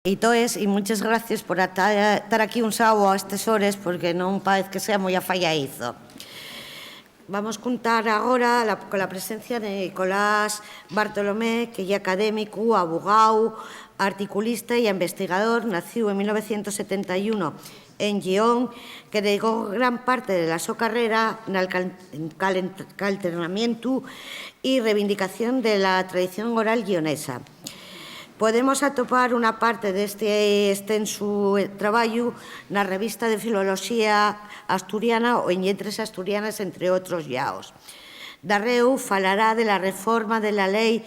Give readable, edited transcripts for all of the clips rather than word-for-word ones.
Toes, e muchas gracias por estar aquí un sábado a estas horas, porque non parece que sea moi afallaizo. Vamos contar agora con a presencia de Nicolás Bartolomé, que é académico, abogado, articulista e investigador. Naciu en 1971 en Lleón, que dedicou gran parte da súa carreira no calentamiento e reivindicación de la tradición oral lleonesa. Podemos atopar unha parte deste extenso traballo na revista de Filoloxía Asturiana ou en Lletres Asturianas, entre outros llaos. Darreu falará de la reforma de la Lei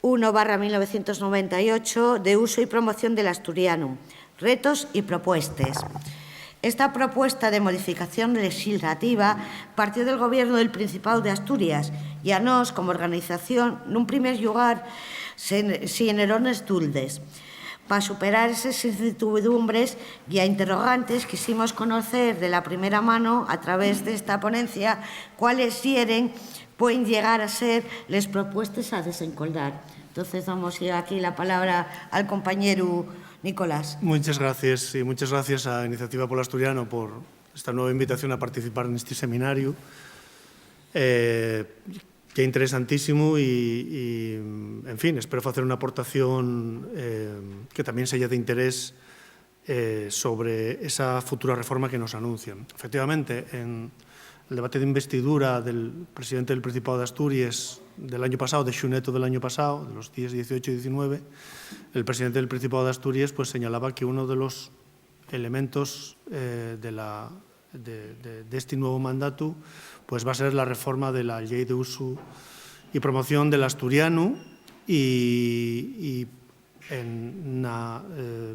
1/1998 de uso e promoción del asturiano, retos e propuestas. Esta propuesta de modificación legislativa partió del Gobierno del Principado de Asturias e a nós, como organización, nun primer lugar, xenerones duldes. Para superar esas incertidumbres e a interrogantes, quisimos conocer de la primera mano, a través de esta ponencia, cuáles pueden llegar a ser las propuestas a desencoldar. Entonces, damos aquí la palabra al compañero Nicolás. Muchas gracias y muchas gracias a Iniciativa Polo Asturiano por esta nueva invitación a participar en este seminario. Que é interesantísimo e, en fin, espero facer unha aportación que tamén sella de interés sobre esa futura reforma que nos anuncian. Efectivamente, en el debate de investidura del presidente del Principado de Asturias del año pasado, de xuneto del año pasado, de los días 18 y 19, el presidente del Principado de Asturias pues señalaba que uno de los elementos de este nuevo mandato pues va a ser la reforma de la Ley de Uso y Promoción del Asturiano y en la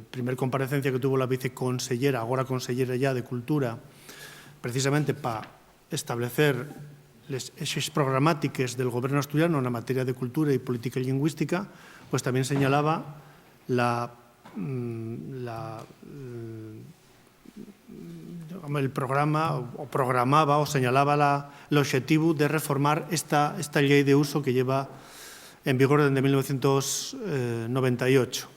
primer comparecencia que tuvo la viceconsellera, ahora consellera ya de Cultura, precisamente para establecer les eixes programátiques del Gobierno asturiano en la materia de cultura y política lingüística, pues también señalaba el programa o programaba o señalaba el objetivo de reformar esta ley de uso que lleva en vigor desde 1998.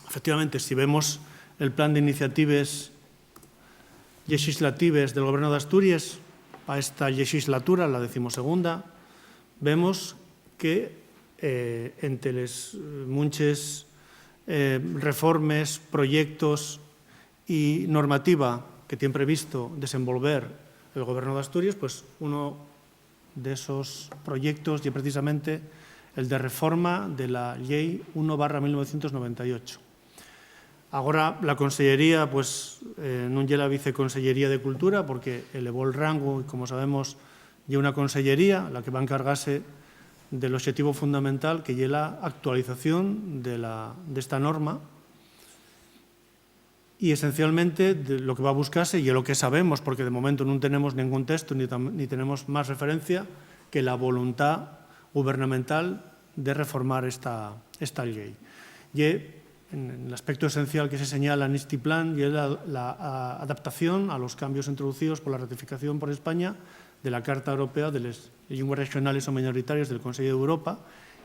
Efectivamente, si vemos el plan de iniciativas legislativas del Gobierno de Asturias para esta legislatura, la 12ª, vemos que entre les muchas reformes, proyectos y normativa que tiene previsto desenvolver el Gobierno de Asturias, pues uno de esos proyectos es precisamente el de reforma de la Ley 1/1998. Ahora la Consellería pues non lle la Viceconsellería de Cultura porque elevó el rango y, como sabemos, lle una consellería la que va a encargarse del objetivo fundamental que lle la actualización de esta norma. Y esencialmente lo que va a buscarse, y es lo que sabemos, porque de momento no tenemos ningún texto ni tenemos más referencia, que la voluntad gubernamental de reformar esta ley. Y en el aspecto esencial que se señala en este plan, y es la adaptación a los cambios introducidos por la ratificación por España de la Carta Europea de las Lenguas Regionales o Minoritarias del Consejo de Europa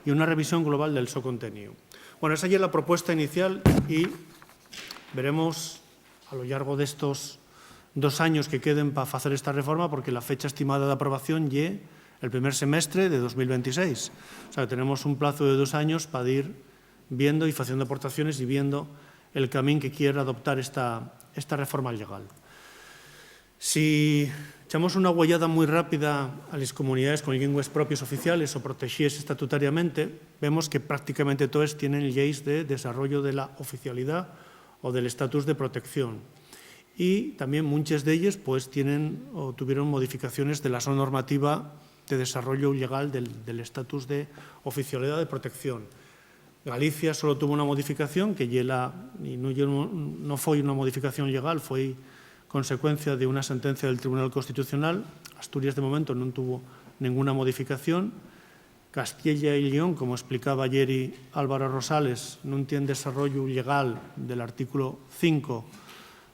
y una revisión global del su contenido. Bueno, esa ya es la propuesta inicial y veremos a lo largo de estos 2 años que queden para hacer esta reforma, porque la fecha estimada de aprobación es el primer semestre de 2026. O sea, que tenemos un plazo de 2 años para ir viendo y haciendo aportaciones y viendo el camino que quiere adoptar esta reforma legal. Si echamos una huellada muy rápida a las comunidades con lenguas propias oficiales o protegidas estatutariamente, vemos que prácticamente todas tienen leyes de desarrollo de la oficialidad o del estatus de protección. Y también muchas de ellas pues tienen o tuvieron modificaciones de la zona normativa de desarrollo legal del estatus de oficialidad de protección. Galicia solo tuvo una modificación que no fue una modificación legal, fue consecuencia de una sentencia del Tribunal Constitucional. Asturias de momento no tuvo ninguna modificación. Castilla y León, como explicaba ayer Álvaro Rosales, no tiene desarrollo legal del artículo 5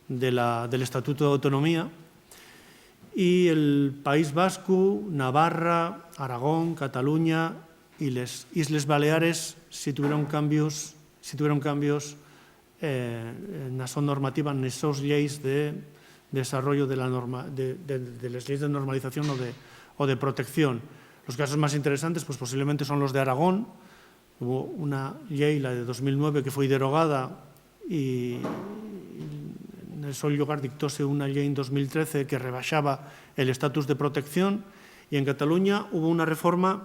del Estatuto de Autonomía. Y el País Vasco, Navarra, Aragón, Cataluña y las Islas Baleares sí tuvieron cambios na súa normativa nesos lleis de desarrollo de las leyes de normalización o de protección. Los casos más interesantes pues posiblemente son los de Aragón. Hubo una ley, la de 2009, que foi derogada y en el seu lugar dictóse una ley en 2013 que rebaixaba el estatus de protección, y en Cataluña hubo una reforma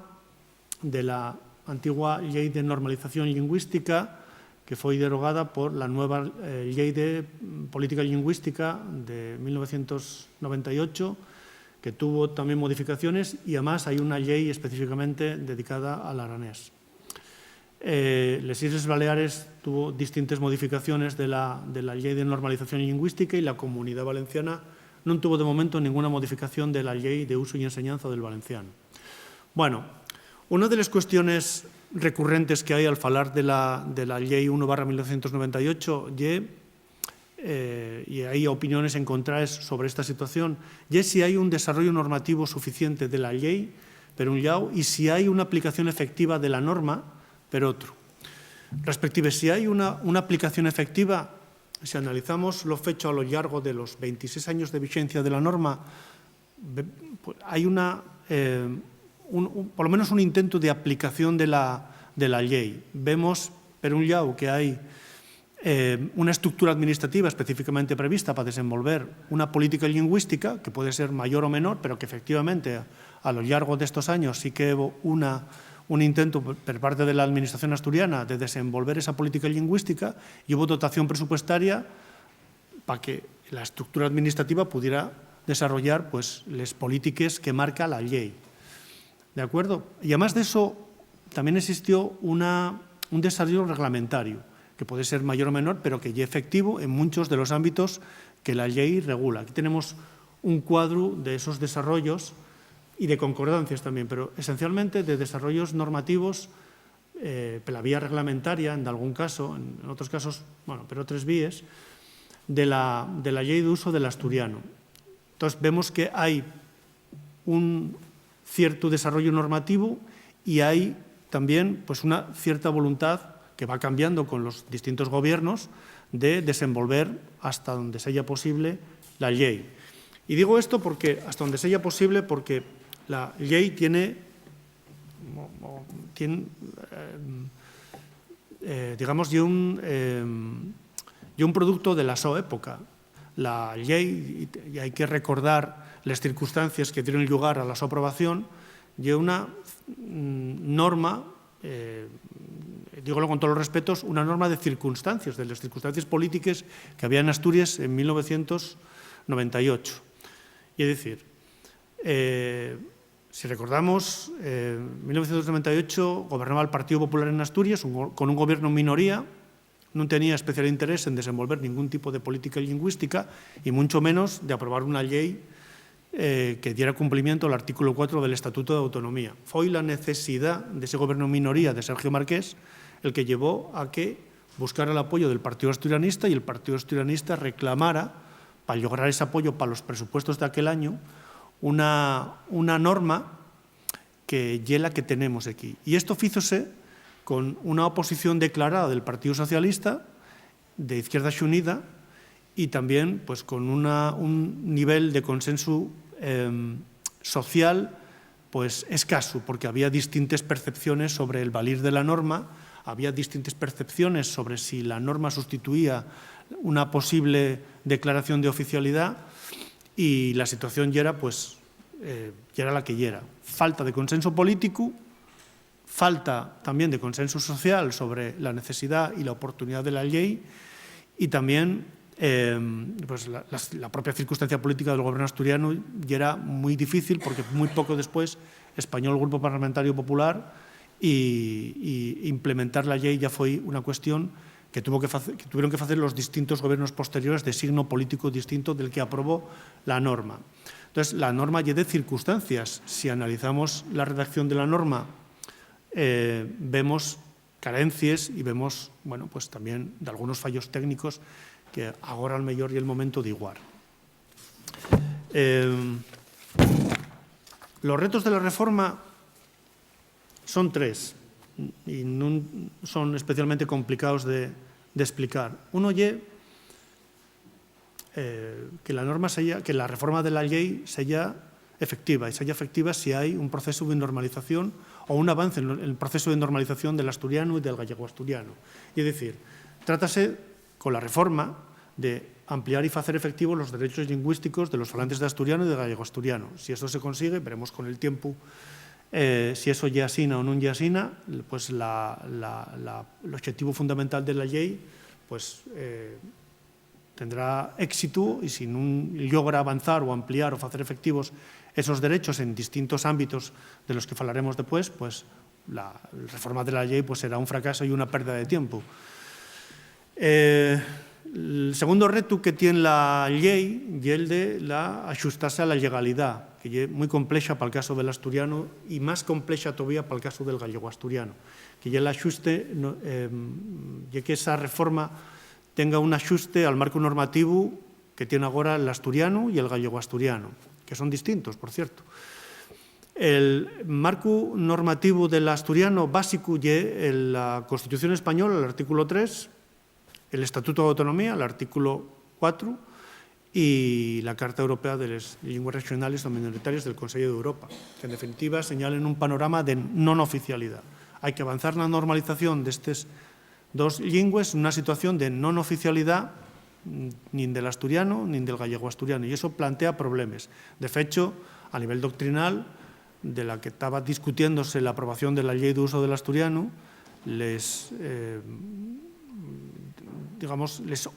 de la antigua ley de normalización lingüística que foi derogada por la nueva ley de política lingüística de 1998, que tuvo también modificaciones, y además hay una ley específicamente dedicada al aranés. Les Islas Baleares tuvo distintas modificaciones de la ley de normalización lingüística, y la Comunidad Valenciana no tuvo de momento ninguna modificación de la ley de uso y enseñanza del valenciano. Bueno, una de las cuestiones recurrentes que hay al falar de la Ley 1/1998 y hay opiniones encontradas sobre esta situación, y si hay un desarrollo normativo suficiente de la ley, por un lado, y si hay una aplicación efectiva de la norma, por otro. Respective, si hay una aplicación efectiva, si analizamos lo fecho a lo largo de los 26 años de vigencia de la norma, hay por lo menos un intento de aplicación de la ley. Vemos, por un lado, que hay una estructura administrativa específicamente prevista para desenvolver una política lingüística, que puede ser mayor o menor, pero que efectivamente a lo largo de estos años sí que hubo un intento por parte de la Administración asturiana de desenvolver esa política lingüística, y hubo dotación presupuestaria para que la estructura administrativa pudiera desarrollar pues, las políticas que marca la ley. ¿De acuerdo? Y además de eso, también existió un desarrollo reglamentario, que puede ser mayor o menor, pero que ya es efectivo en muchos de los ámbitos que la ley regula. Aquí tenemos un cuadro de esos desarrollos y de concordancias también, pero esencialmente de desarrollos normativos por la vía reglamentaria, en algún caso, en otros casos, bueno, pero otras vías, de la ley de uso del asturiano. Entonces, vemos que hay un cierto desarrollo normativo y hay también pues, una cierta voluntad que va cambiando con los distintos gobiernos de desenvolver hasta donde sea posible la ley. Y digo esto porque hasta donde sea posible, porque la ley tiene digamos, un producto de la súa época. La ley, y hay que recordar las circunstancias que dieron lugar a la su aprobación, y una norma, dígolo con todos los respetos, una norma de circunstancias, de las circunstancias políticas que había en Asturias en 1998. Y es decir, si recordamos, en 1998 gobernaba el Partido Popular en Asturias con un gobierno en minoría, no tenía especial interés en desenvolver ningún tipo de política lingüística y mucho menos de aprobar una ley que diera cumplimiento al artículo 4 del Estatuto de Autonomía. Fue la necesidad de ese gobierno en minoría de Sergio Marqués el que llevó a que buscara el apoyo del Partido Asturianista y el Partido Asturianista reclamara, para lograr ese apoyo para los presupuestos de aquel año, una norma que es la que tenemos aquí. Y esto fízose con una oposición declarada del Partido Socialista, de Izquierda Unida, y también pues, con un nivel de consenso social pues, escaso, porque había distintas percepciones sobre el valir de la norma, había distintas percepciones sobre si la norma sustituía una posible declaración de oficialidad, y la situación ya era, pues, ya era la que ya era. Falta de consenso político, falta también de consenso social sobre la necesidad y la oportunidad de la ley, y también pues la propia circunstancia política del gobierno asturiano ya era muy difícil, porque muy poco después Español, el Grupo Parlamentario Popular, y implementar la ley ya fue una cuestión que tuvieron que hacer los distintos gobiernos posteriores de signo político distinto del que aprobó la norma. Entonces, la norma ya de circunstancias. Si analizamos la redacción de la norma, vemos carencias y vemos, bueno, pues también de algunos fallos técnicos que ahora al mellor y el momento de igual. Los retos de la reforma son tres y no son especialmente complicados de de explicar. Uno ye que la norma que la reforma de la ley sea efectiva, y sea efectiva si hay un proceso de normalización o un avance en el proceso de normalización del asturiano y del gallego-asturiano. Es decir, trátase con la reforma de ampliar y hacer efectivos los derechos lingüísticos de los falantes de asturiano y de gallego-asturiano. Si eso se consigue, veremos con el tiempo si eso ya asina o no ya asina, pues el objetivo fundamental de la ley pues, tendrá éxito, y si no logra avanzar o ampliar o hacer efectivos esos derechos en distintos ámbitos de los que hablaremos después, pues la reforma de la ley pues, será un fracaso y una pérdida de tiempo. El segundo reto que tiene la ley es el de ajustarse a la legalidad, que es muy compleja para el caso del asturiano y más compleja todavía para el caso del gallego-asturiano, que ya el ajuste, ya que esa reforma tenga un ajuste al marco normativo que tiene ahora el asturiano y el gallego-asturiano, que son distintos, por cierto. El marco normativo del asturiano básico es la Constitución española, el artículo 3, el Estatuto de Autonomía, el artículo 4, y la Carta Europea de las Lenguas Regionales o Minoritarias del Consejo de Europa, que en definitiva señalan un panorama de non oficialidad. Hay que avanzar en la normalización de estas dos lenguas en una situación de non oficialidad ni del asturiano ni del gallego-asturiano, y eso plantea problemas. De hecho, a nivel doctrinal, de la que estaba discutiéndose la aprobación de la ley de uso del asturiano, les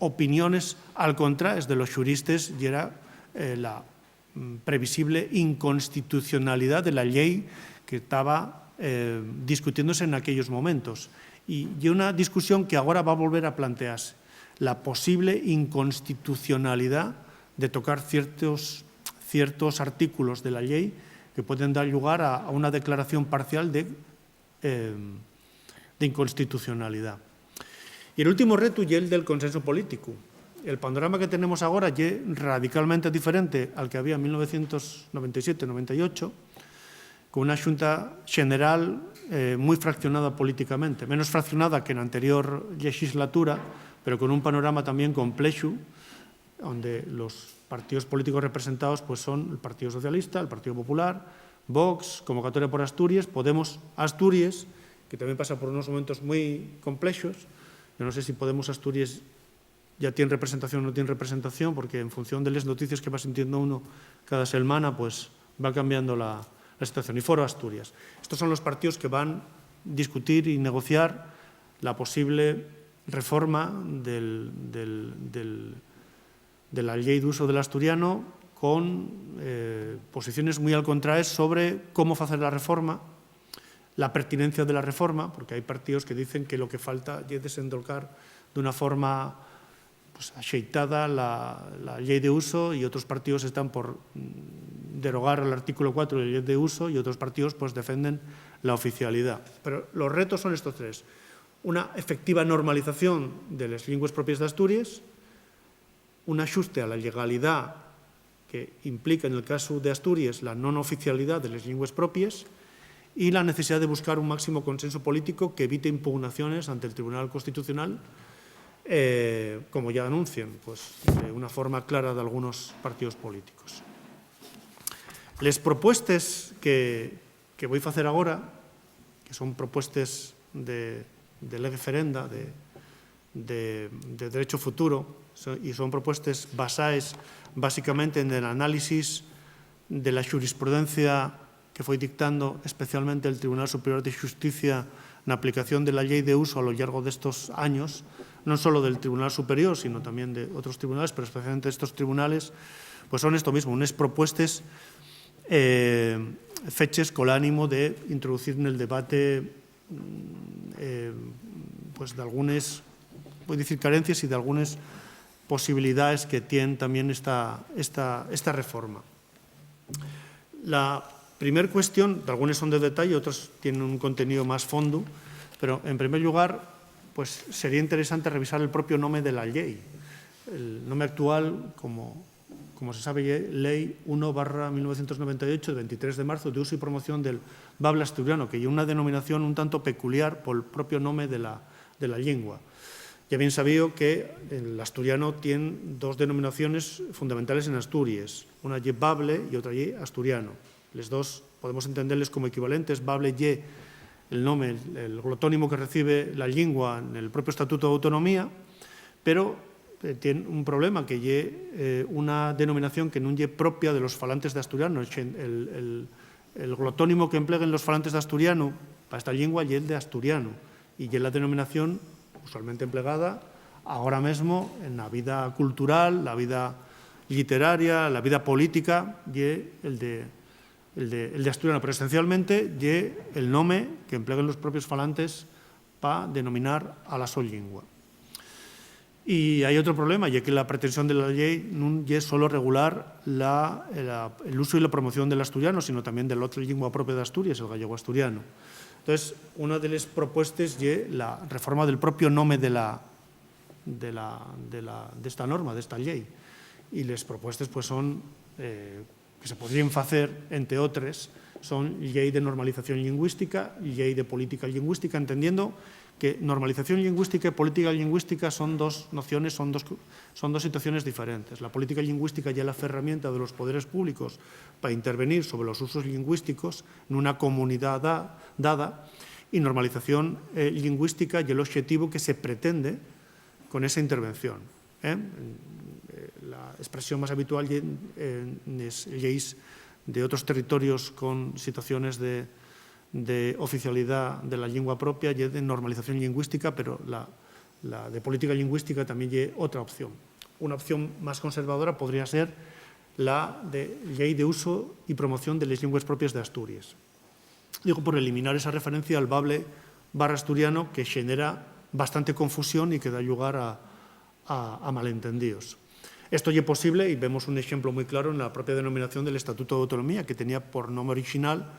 opiniones al contrario de los juristas y era la previsible inconstitucionalidad de la ley que estaba discutiéndose en aquellos momentos. Y una discusión que ahora va a volver a plantearse, la posible inconstitucionalidad de tocar ciertos artículos de la ley que pueden dar lugar a una declaración parcial de inconstitucionalidad. Y el último reto es el del consenso político. El panorama que tenemos ahora es radicalmente diferente al que había en 1997-98, con una Xunta General muy fraccionada políticamente, menos fraccionada que en la anterior legislatura, pero con un panorama también complejo, donde los partidos políticos representados pues, son el Partido Socialista, el Partido Popular, Vox, Convocatoria por Asturias, Podemos Asturias, que también pasa por unos momentos muy complejos. Yo no sé si Podemos Asturias ya tiene representación o no tiene representación, porque en función de las noticias que va sintiendo uno cada semana, pues va cambiando la situación. Y Foro Asturias. Estos son los partidos que van a discutir y negociar la posible reforma de la ley de uso del asturiano con posiciones muy al contrario sobre cómo hacer la reforma, la pertinencia de la reforma, porque hay partidos que dicen que lo que falta es desendolcar de una forma pues, axeitada la ley de uso, y otros partidos están por derogar el artículo 4 de la ley de uso, y otros partidos pues, defienden la oficialidad. Pero los retos son estos tres. Una efectiva normalización de las lenguas propias de Asturias, un ajuste a la legalidad que implica en el caso de Asturias la non oficialidad de las lenguas propias, y la necesidad de buscar un máximo consenso político que evite impugnaciones ante el Tribunal Constitucional, como ya anuncian, pues, de una forma clara de algunos partidos políticos. Les propuestas que voy a hacer ahora, que son propuestas de ley ferenda, de derecho futuro, y son propuestas basadas básicamente en el análisis de la jurisprudencia que foi dictando especialmente el Tribunal Superior de Justicia na aplicación de la ley de uso a lo largo de estos años, no solo del Tribunal Superior, sino también de otros tribunales, pero especialmente estos tribunales, pues son esto mismo, unas propuestas fechas con el ánimo de introducir en el debate pues de algunas, voy a decir, carencias y de algunas posibilidades que tiene también esta reforma. La primera cuestión, algunas son de detalle, otras tienen un contenido más fondo, pero en primer lugar, pues sería interesante revisar el propio nombre de la ley. El nombre actual, como se sabe, es Ley 1/1998, de 23 de marzo, de uso y promoción del bable asturiano, que es una denominación un tanto peculiar por el propio nombre de la lengua. Ya bien sabido que el asturiano tiene dos denominaciones fundamentales en Asturias, una ye bable y otra ye asturiano. Les dos podemos entenderles como equivalentes. Bable ye el nombre, el glotónimo que recibe la lengua en el propio Estatuto de Autonomía, pero tiene un problema, que ye una denominación que non ye propia de los falantes de asturiano. El glotónimo que emplean los falantes de asturiano para esta lengua ye el de asturiano, y ye la denominación usualmente empleada ahora mismo en la vida cultural, la vida literaria, la vida política, ye el de asturiano, pero esencialmente ye el nombre que emplean los propios falantes para denominar a la sol lengua. Y hay otro problema, ya que la pretensión de la ley no es solo regular el uso y la promoción del asturiano, sino también de la otra lengua propia de Asturias, el gallego asturiano. Entonces, una de las propuestas es la reforma del propio nombre de esta norma, de esta ley. Y las propuestas pues, son, que se podrían hacer, entre otras, son ley de normalización lingüística y ley de política lingüística, entendiendo que normalización lingüística y política lingüística son dos nociones, son dos situaciones diferentes. La política lingüística ya es la herramienta de los poderes públicos para intervenir sobre los usos lingüísticos en una comunidad dada, y normalización lingüística y el objetivo que se pretende con esa intervención. La expresión más habitual es leyes de otros territorios con situaciones de oficialidad de la lengua propia y de normalización lingüística, pero la de política lingüística también es otra opción. Una opción más conservadora podría ser la de ley de uso y promoción de las lenguas propias de Asturias. Digo, por eliminar esa referencia al bable barra asturiano, que genera bastante confusión y que da lugar a malentendidos. Esto ya es posible, y vemos un ejemplo muy claro en la propia denominación del Estatuto de Autonomía, que tenía por nombre original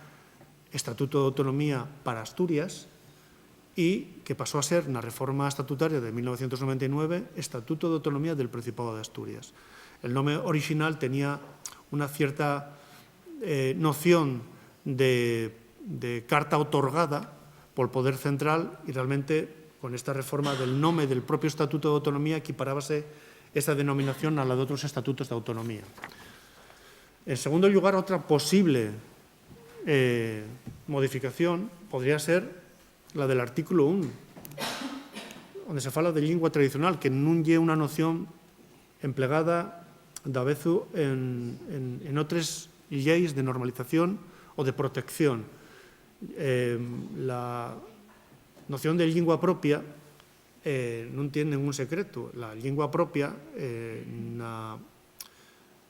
Estatuto de Autonomía para Asturias, y que pasó a ser, en la reforma estatutaria de 1999, Estatuto de Autonomía del Principado de Asturias. El nombre original tenía una cierta noción de carta otorgada por el Poder Central, y realmente con esta reforma del nombre del propio Estatuto de Autonomía equiparábase esta denominación a la de otros estatutos de autonomía. En segundo lugar, otra posible modificación podría ser la del artículo 1, donde se fala de lengua tradicional, que non é unha noción empleada da vezu en outras leis de normalización ou de protección. La noción de lengua propia non tiene ningún secreto. La lengua propia, en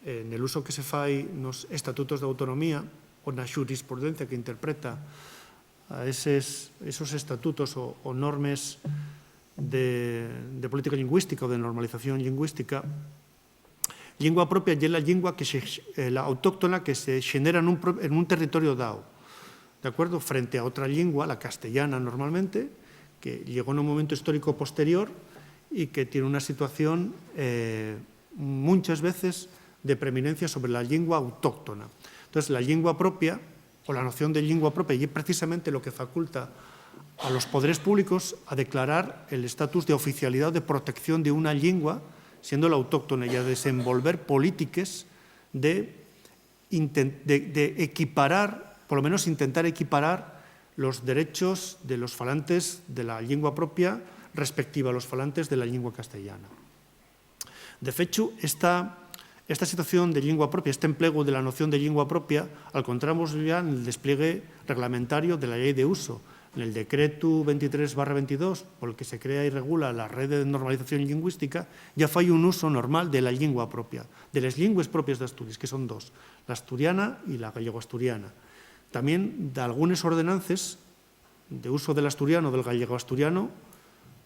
el uso que se fai nos estatutos de autonomía ou na xurisprudencia que interpreta a esos estatutos o normas de política lingüística ou de normalización lingüística, lengua propia é la lengua la autóctona que se genera en un territorio dado, ¿de acuerdo? Frente a otra lengua, la castellana normalmente, que llegó en un momento histórico posterior y que tiene una situación muchas veces de preeminencia sobre la lengua autóctona. Entonces, la lengua propia, o la noción de lengua propia, es precisamente lo que faculta a los poderes públicos a declarar el estatus de oficialidad o de protección de una lengua, siendo la autóctona, y a desenvolver políticas de equiparar, por lo menos intentar equiparar los derechos de los falantes de la lengua propia respectiva a los falantes de la lengua castellana. De hecho, esta situación de lengua propia, este empleo de la noción de lengua propia, al encontramos ya en el despliegue reglamentario de la ley de uso, en el decreto 23/22, por el que se crea y regula la red de normalización lingüística, ya fai un uso normal de la lengua propia, de las lenguas propias de Asturias, que son dos, la asturiana y la gallego-asturiana. También de algunas ordenanzas de uso del asturiano o del gallego-asturiano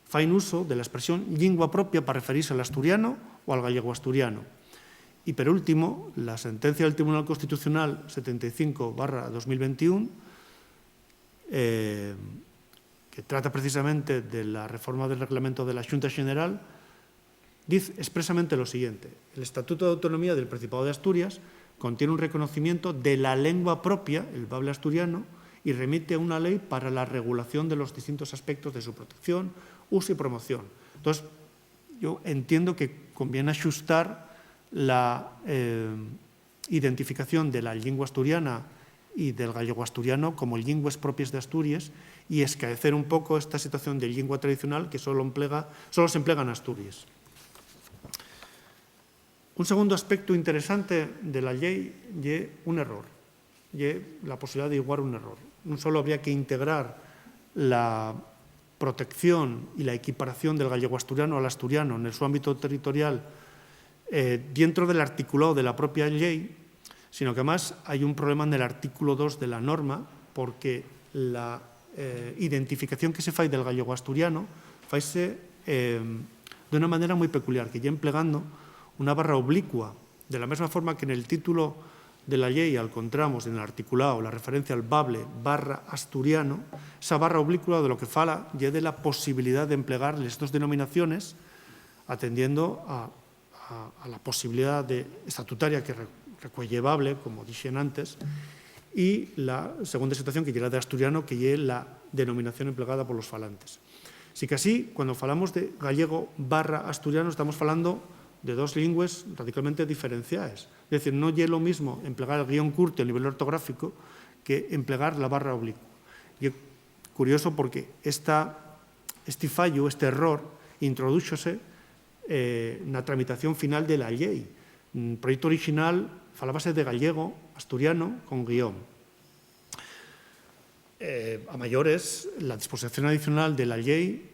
fain uso de la expresión lengua propia para referirse al asturiano o al gallego-asturiano. Y, por último, la sentencia del Tribunal Constitucional 75/2021, que trata precisamente de la reforma del reglamento de la Xunta General, dice expresamente lo siguiente: el Estatuto de Autonomía del Principado de Asturias contiene un reconocimiento de la lengua propia, el bable asturiano, y y remite a una ley para la regulación de los distintos aspectos de su protección, uso y promoción. Entonces, yo entiendo que conviene ajustar la identificación de la lengua asturiana y del gallego asturiano como lingües propias de Asturias y escaecer un poco esta situación de lengua tradicional que solo se emplea en Asturias. Un segundo aspecto interesante de la ley es un error, es la posibilidad de igualar un error. No solo habría que integrar la protección y la equiparación del gallego asturiano al asturiano en su ámbito territorial dentro del articulado de la propia ley, sino que además hay un problema en el artículo 2 de la norma, porque la identificación que se fai del gallego asturiano faise de una manera muy peculiar, que ya empleando una barra oblicua, de la misma forma que en el título de la ley encontramos en el articulado la referencia al bable barra asturiano, esa barra oblicua de lo que fala ya de la posibilidad de emplear las dos denominaciones atendiendo a la posibilidad estatutaria que recuelle bable, como dixen antes, y la segunda situación que llega de asturiano, que es la denominación empleada por los falantes. Así que así, cuando falamos de gallego barra asturiano, estamos falando de dos lingües radicalmente diferenciadas. Es decir, no es lo mismo emplear el guión curto a nivel ortográfico que emplear la barra oblicua. Y es curioso porque este fallo, este error, introdúxose na tramitación final de la lei. En proyecto original falábase de gallego asturiano con guión. A mayores, la disposición adicional de la ley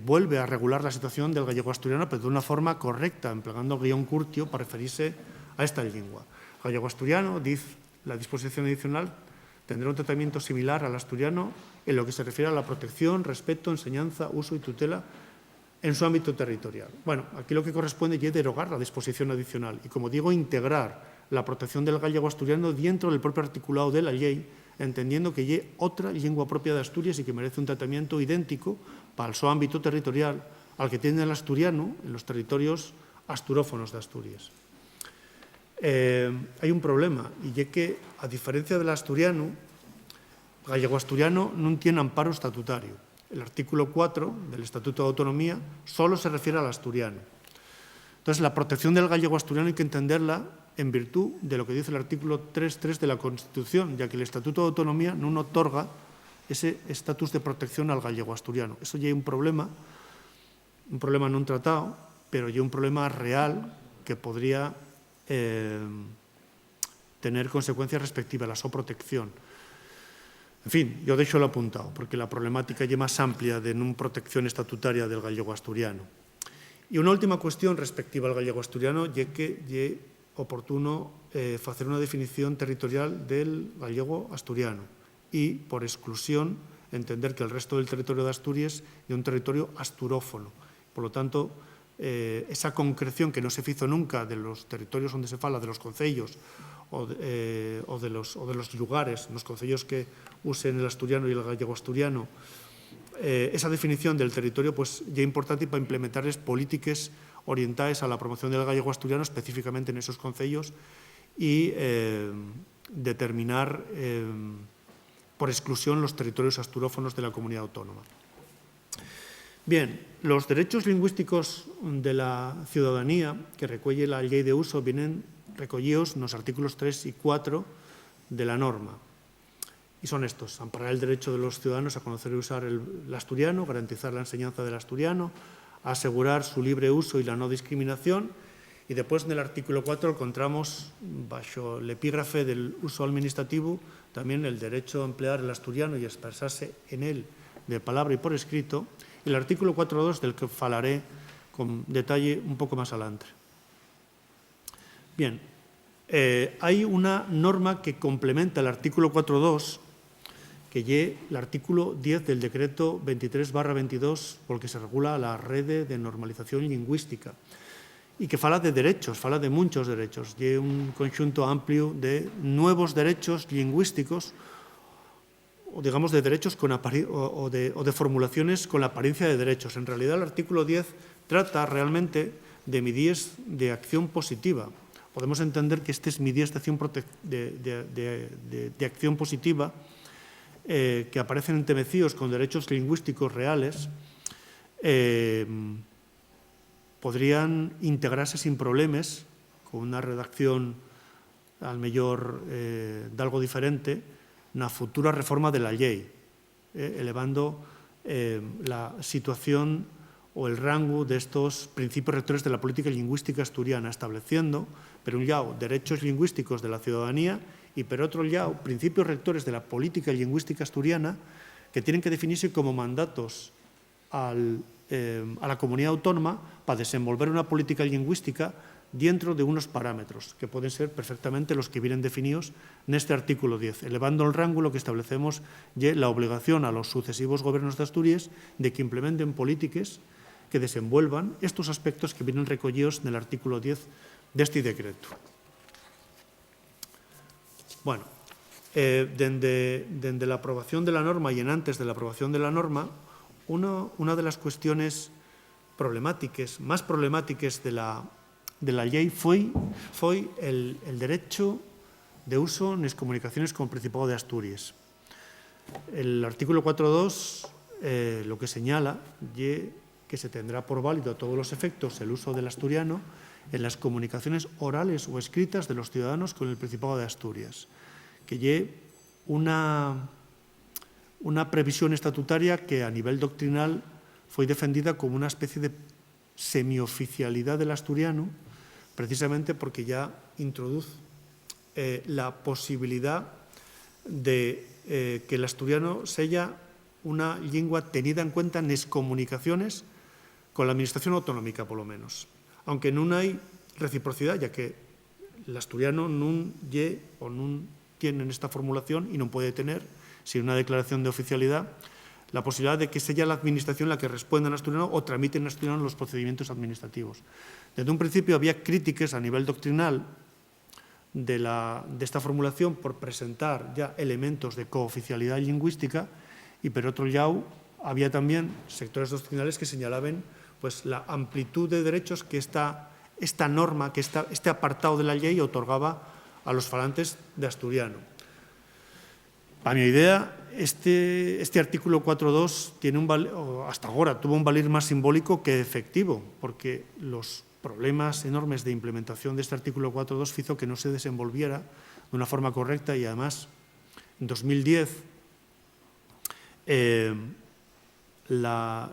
vuelve a regular la situación del gallego asturiano, pero de una forma correcta, empleando guión curtio para referirse a esta lengua. Gallego asturiano, dice la disposición adicional, tendrá un tratamiento similar al asturiano en lo que se refiere a la protección, respeto, enseñanza, uso y tutela en su ámbito territorial. Bueno, aquí lo que corresponde es derogar la disposición adicional y, como digo, integrar la protección del gallego asturiano dentro del propio articulado de la ley, entendiendo que es otra lengua propia de Asturias y que merece un tratamiento idéntico para su ámbito territorial al que tiene el asturiano en los territorios asturófonos de Asturias. Hay un problema, y es que, a diferencia del asturiano, el gallego asturiano no tiene amparo estatutario. El artículo 4 del Estatuto de Autonomía solo se refiere al asturiano. Entonces, la protección del gallego asturiano hay que entenderla en virtud de lo que dice el artículo 3.3 de la Constitución, ya que el Estatuto de Autonomía no otorga ese estatus de protección al gallego asturiano. Eso ya es un problema no tratado, pero ya un problema real que podría tener consecuencias respectivas a la su protección. En fin, yo dejo lo apuntado, porque la problemática es más amplia de una protección estatutaria del gallego asturiano. Y una última cuestión respectiva al gallego asturiano es que es oportuno hacer una definición territorial del gallego asturiano y, por exclusión, entender que el resto del territorio de Asturias es un territorio asturófono. Por lo tanto, esa concreción que no se hizo nunca de los territorios donde se fala de los concellos o de los lugares, los concellos que usen el asturiano y el gallego asturiano, esa definición del territorio pues, ya es importante para implementar políticas orientadas a la promoción del gallego asturiano específicamente en esos concellos y determinar por exclusión los territorios asturófonos de la comunidad autónoma. Bien, los derechos lingüísticos de la ciudadanía que recuelle la ley de uso vienen recollidos en los artículos 3 y 4 de la norma. Y son estos: amparar el derecho de los ciudadanos a conocer y usar el asturiano, garantizar la enseñanza del asturiano, asegurar su libre uso y la no discriminación. Y después en el artículo 4 encontramos, bajo el epígrafe del uso administrativo, también el derecho a emplear el asturiano y expresarse en él de palabra y por escrito. Y el artículo 4.2, del que falaré con detalle un poco más adelante. Bien, hay una norma que complementa el artículo 4.2, que es el artículo 10 del decreto 23/22, por el que se regula la red de normalización lingüística, y que fala de derechos, fala de muchos derechos. Y un conjunto amplio de nuevos derechos lingüísticos, o digamos de derechos o de formulaciones con la apariencia de derechos. En realidad, el artículo 10 trata realmente de medidas de acción positiva. Podemos entender que estas medidas de acción positiva que aparecen entemecidos con derechos lingüísticos reales podrían integrarse sin problemas con una redacción al mellor de algo diferente na futura reforma de la lei, elevando la situación o el rango de estos principios rectores de la política lingüística asturiana, estableciendo, por un lado, derechos lingüísticos de la ciudadanía y, por otro lado, principios rectores de la política lingüística asturiana que tienen que definirse como mandatos a la comunidad autónoma para desenvolver una política lingüística dentro de unos parámetros que pueden ser perfectamente los que vienen definidos en este artículo 10. Elevando el rango, lo que establecemos es la obligación a los sucesivos gobiernos de Asturias de que implementen políticas que desenvuelvan estos aspectos que vienen recollidos en el artículo 10 de este decreto. Bueno, desde la aprobación de la norma y en antes de la aprobación de la norma, una de las cuestiones más problemáticas de la ley fue el derecho de uso en las comunicaciones con el Principado de Asturias. El artículo 4.2 lo que señala es que se tendrá por válido a todos los efectos el uso del asturiano en las comunicaciones orales o escritas de los ciudadanos con el Principado de Asturias, que es una previsión estatutaria que a nivel doctrinal fue defendida como una especie de semioficialidad del asturiano, precisamente porque ya introduce la posibilidad de que el asturiano sea una lengua tenida en cuenta en las comunicaciones con la administración autonómica, por lo menos. Aunque no hay reciprocidad, ya que el asturiano no tiene en esta formulación y no puede tener, sin una declaración de oficialidad, la posibilidad de que sea la administración la que responda en asturiano o tramite en asturiano los procedimientos administrativos. Desde un principio había críticas a nivel doctrinal de esta formulación por presentar ya elementos de cooficialidad lingüística y, por otro lado, había también sectores doctrinales que señalaban pues, la amplitud de derechos que esta norma, que este apartado de la ley otorgaba a los falantes de asturiano. A mi idea, este artículo 4.2 hasta ahora tuvo un valer más simbólico que efectivo, porque los problemas enormes de implementación de este artículo 4.2 hizo que no se desenvolviera de una forma correcta y, además, en 2010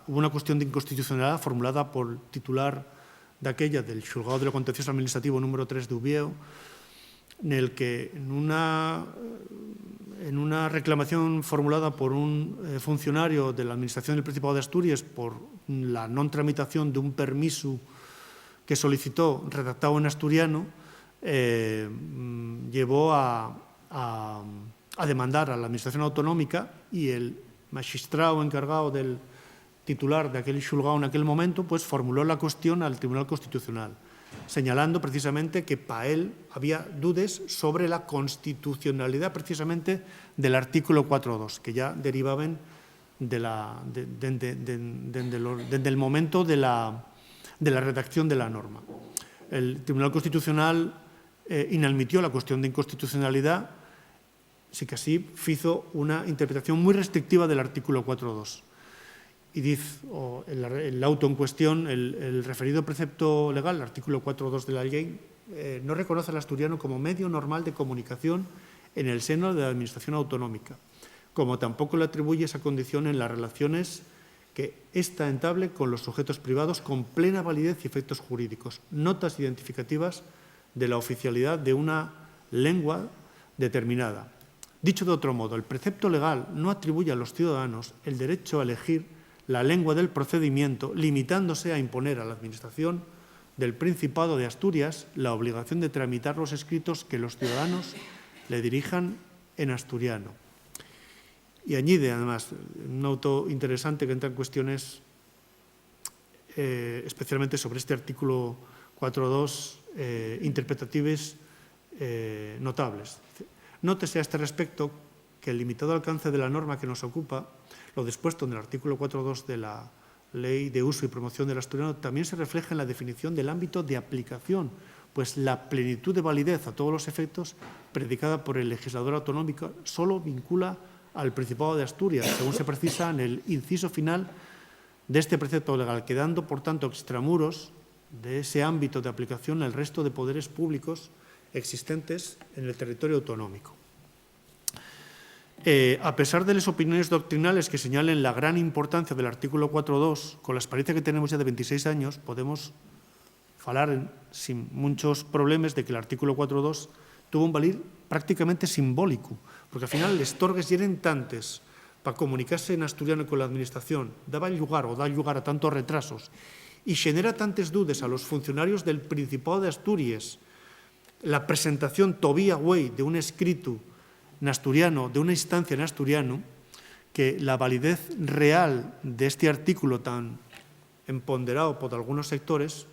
hubo una cuestión de inconstitucionalidad formulada por el titular de aquella del Xulgado de lo Contencioso Administrativo número 3 de Ubieo, en el que en una reclamación formulada por un funcionario de la Administración del Principado de Asturias por la no tramitación de un permiso que solicitó redactado en asturiano, llevó a demandar a la Administración Autonómica y el magistrado encargado del titular de aquel xulgado en aquel momento pues formuló la cuestión al Tribunal Constitucional, señalando precisamente que para él había dudas sobre la constitucionalidad precisamente del artículo 4.2, que ya derivaban desde el momento de la redacción de la norma. El Tribunal Constitucional inadmitió la cuestión de inconstitucionalidad, sí que así hizo una interpretación muy restrictiva del artículo 4.2. Y dice el auto en cuestión, el referido precepto legal, el artículo 4.2 de la ley, no reconoce al asturiano como medio normal de comunicación en el seno de la Administración Autonómica, como tampoco le atribuye esa condición en las relaciones que ésta entable con los sujetos privados con plena validez y efectos jurídicos, notas identificativas de la oficialidad de una lengua determinada. Dicho de otro modo, el precepto legal no atribuye a los ciudadanos el derecho a elegir la lengua del procedimiento, limitándose a imponer a la Administración del Principado de Asturias la obligación de tramitar los escritos que los ciudadanos le dirijan en asturiano. Y añade, además, un auto interesante que entra en cuestiones especialmente sobre este artículo 4.2 interpretativas notables. Nótese a este respecto que el limitado alcance de la norma que nos ocupa, lo dispuesto en el artículo 4.2 de la Ley de Uso y Promoción del Asturiano, también se refleja en la definición del ámbito de aplicación, pues la plenitud de validez a todos los efectos predicada por el legislador autonómico solo vincula al Principado de Asturias, según se precisa en el inciso final de este precepto legal, quedando, por tanto, extramuros de ese ámbito de aplicación el resto de poderes públicos existentes en el territorio autonómico. A pesar de las opiniones doctrinales que señalen la gran importancia del artículo 4.2, con la experiencia que tenemos ya de 26 años, podemos falar sin muchos problemas de que el artículo 4.2 tuvo un valir prácticamente simbólico, porque al final les torgues yeren tantes para comunicarse en asturiano con la administración, daba lugar o da lugar a tantos retrasos y genera tantas dudas a los funcionarios del Principado de Asturias la presentación todavía güey de un escrito en asturiano, de una instancia en asturiano, que la validez real de este artículo tan empoderado por algunos sectores,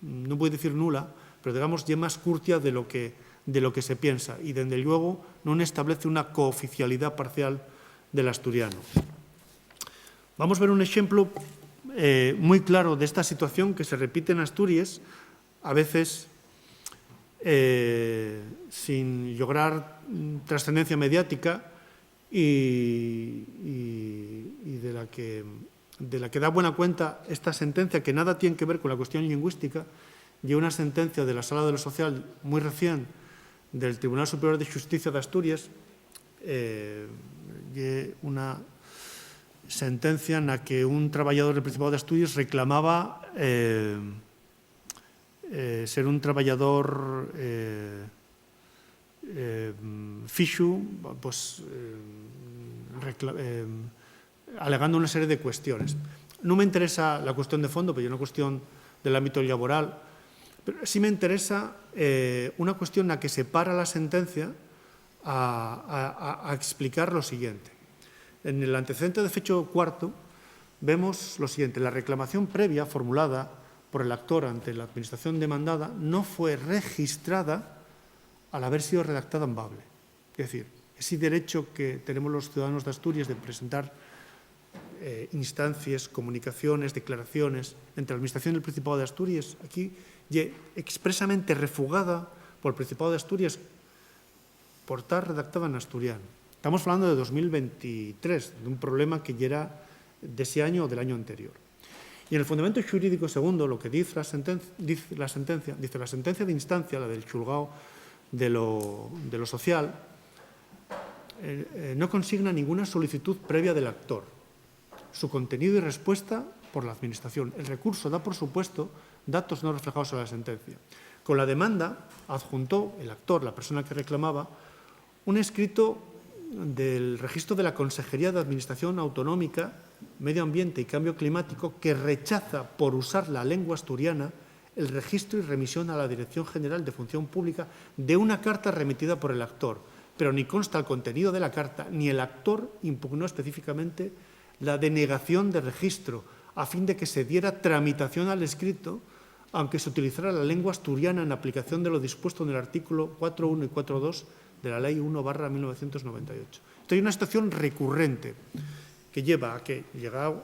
no voy a decir nula, pero digamos, más curtia de lo que se piensa y, desde luego, no establece una cooficialidad parcial del asturiano. Vamos a ver un ejemplo muy claro de esta situación que se repite en Asturias, a veces sin lograr trascendencia mediática y de la que da buena cuenta esta sentencia, que nada tiene que ver con la cuestión lingüística, y una sentencia de la Sala de lo Social muy recién del Tribunal Superior de Justicia de Asturias, una sentencia en la que un trabajador del Principado de Asturias reclamaba ser un trabajador fixo, pues, alegando una serie de cuestiones. No me interesa la cuestión de fondo, porque es una cuestión del ámbito laboral, pero sí me interesa una cuestión en la que se para la sentencia a explicar lo siguiente. En el antecedente de fecho cuarto vemos lo siguiente: la reclamación previa formulada por el actor ante la administración demandada no fue registrada al haber sido redactada en bable. Es decir, ese derecho que tenemos los ciudadanos de Asturias de presentar instancias, comunicaciones, declaraciones entre la Administración y el Principado de Asturias, aquí expresamente refugada por el Principado de Asturias por estar redactada en asturiano. Estamos hablando de 2023, de un problema que ya era de ese año o del año anterior. Y en el fundamento jurídico segundo, lo que dice la sentencia de instancia, la del xulgao de lo social, no consigna ninguna solicitud previa del actor, su contenido y respuesta por la Administración. El recurso da por supuesto datos no reflejados en la sentencia. Con la demanda adjuntó el actor, la persona que reclamaba, un escrito del registro de la Consejería de Administración Autonómica, Medio Ambiente y Cambio Climático, que rechaza por usar la lengua asturiana el registro y remisión a la Dirección General de Función Pública de una carta remitida por el actor, pero ni consta el contenido de la carta, ni el actor impugnó específicamente la denegación de registro, a fin de que se diera tramitación al escrito, aunque se utilizara la lengua asturiana en aplicación de lo dispuesto en el artículo 4.1 y 4.2 de la Ley 1/1998. Esto es una situación recurrente que lleva a que, llegado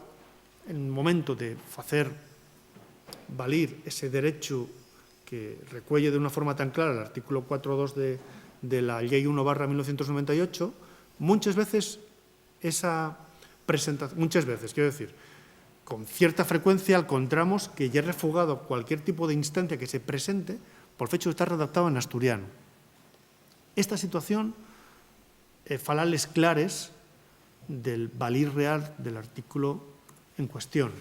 el momento de hacer valer ese derecho que recuelle de una forma tan clara el artículo 4.2 de la Ley 1/1998, muchas veces esa presentación, quiero decir, con cierta frecuencia encontramos que ya es refugado cualquier tipo de instancia que se presente por el hecho de estar redactado en asturiano. Esta situación, falales clares del valir real del artículo en cuestión.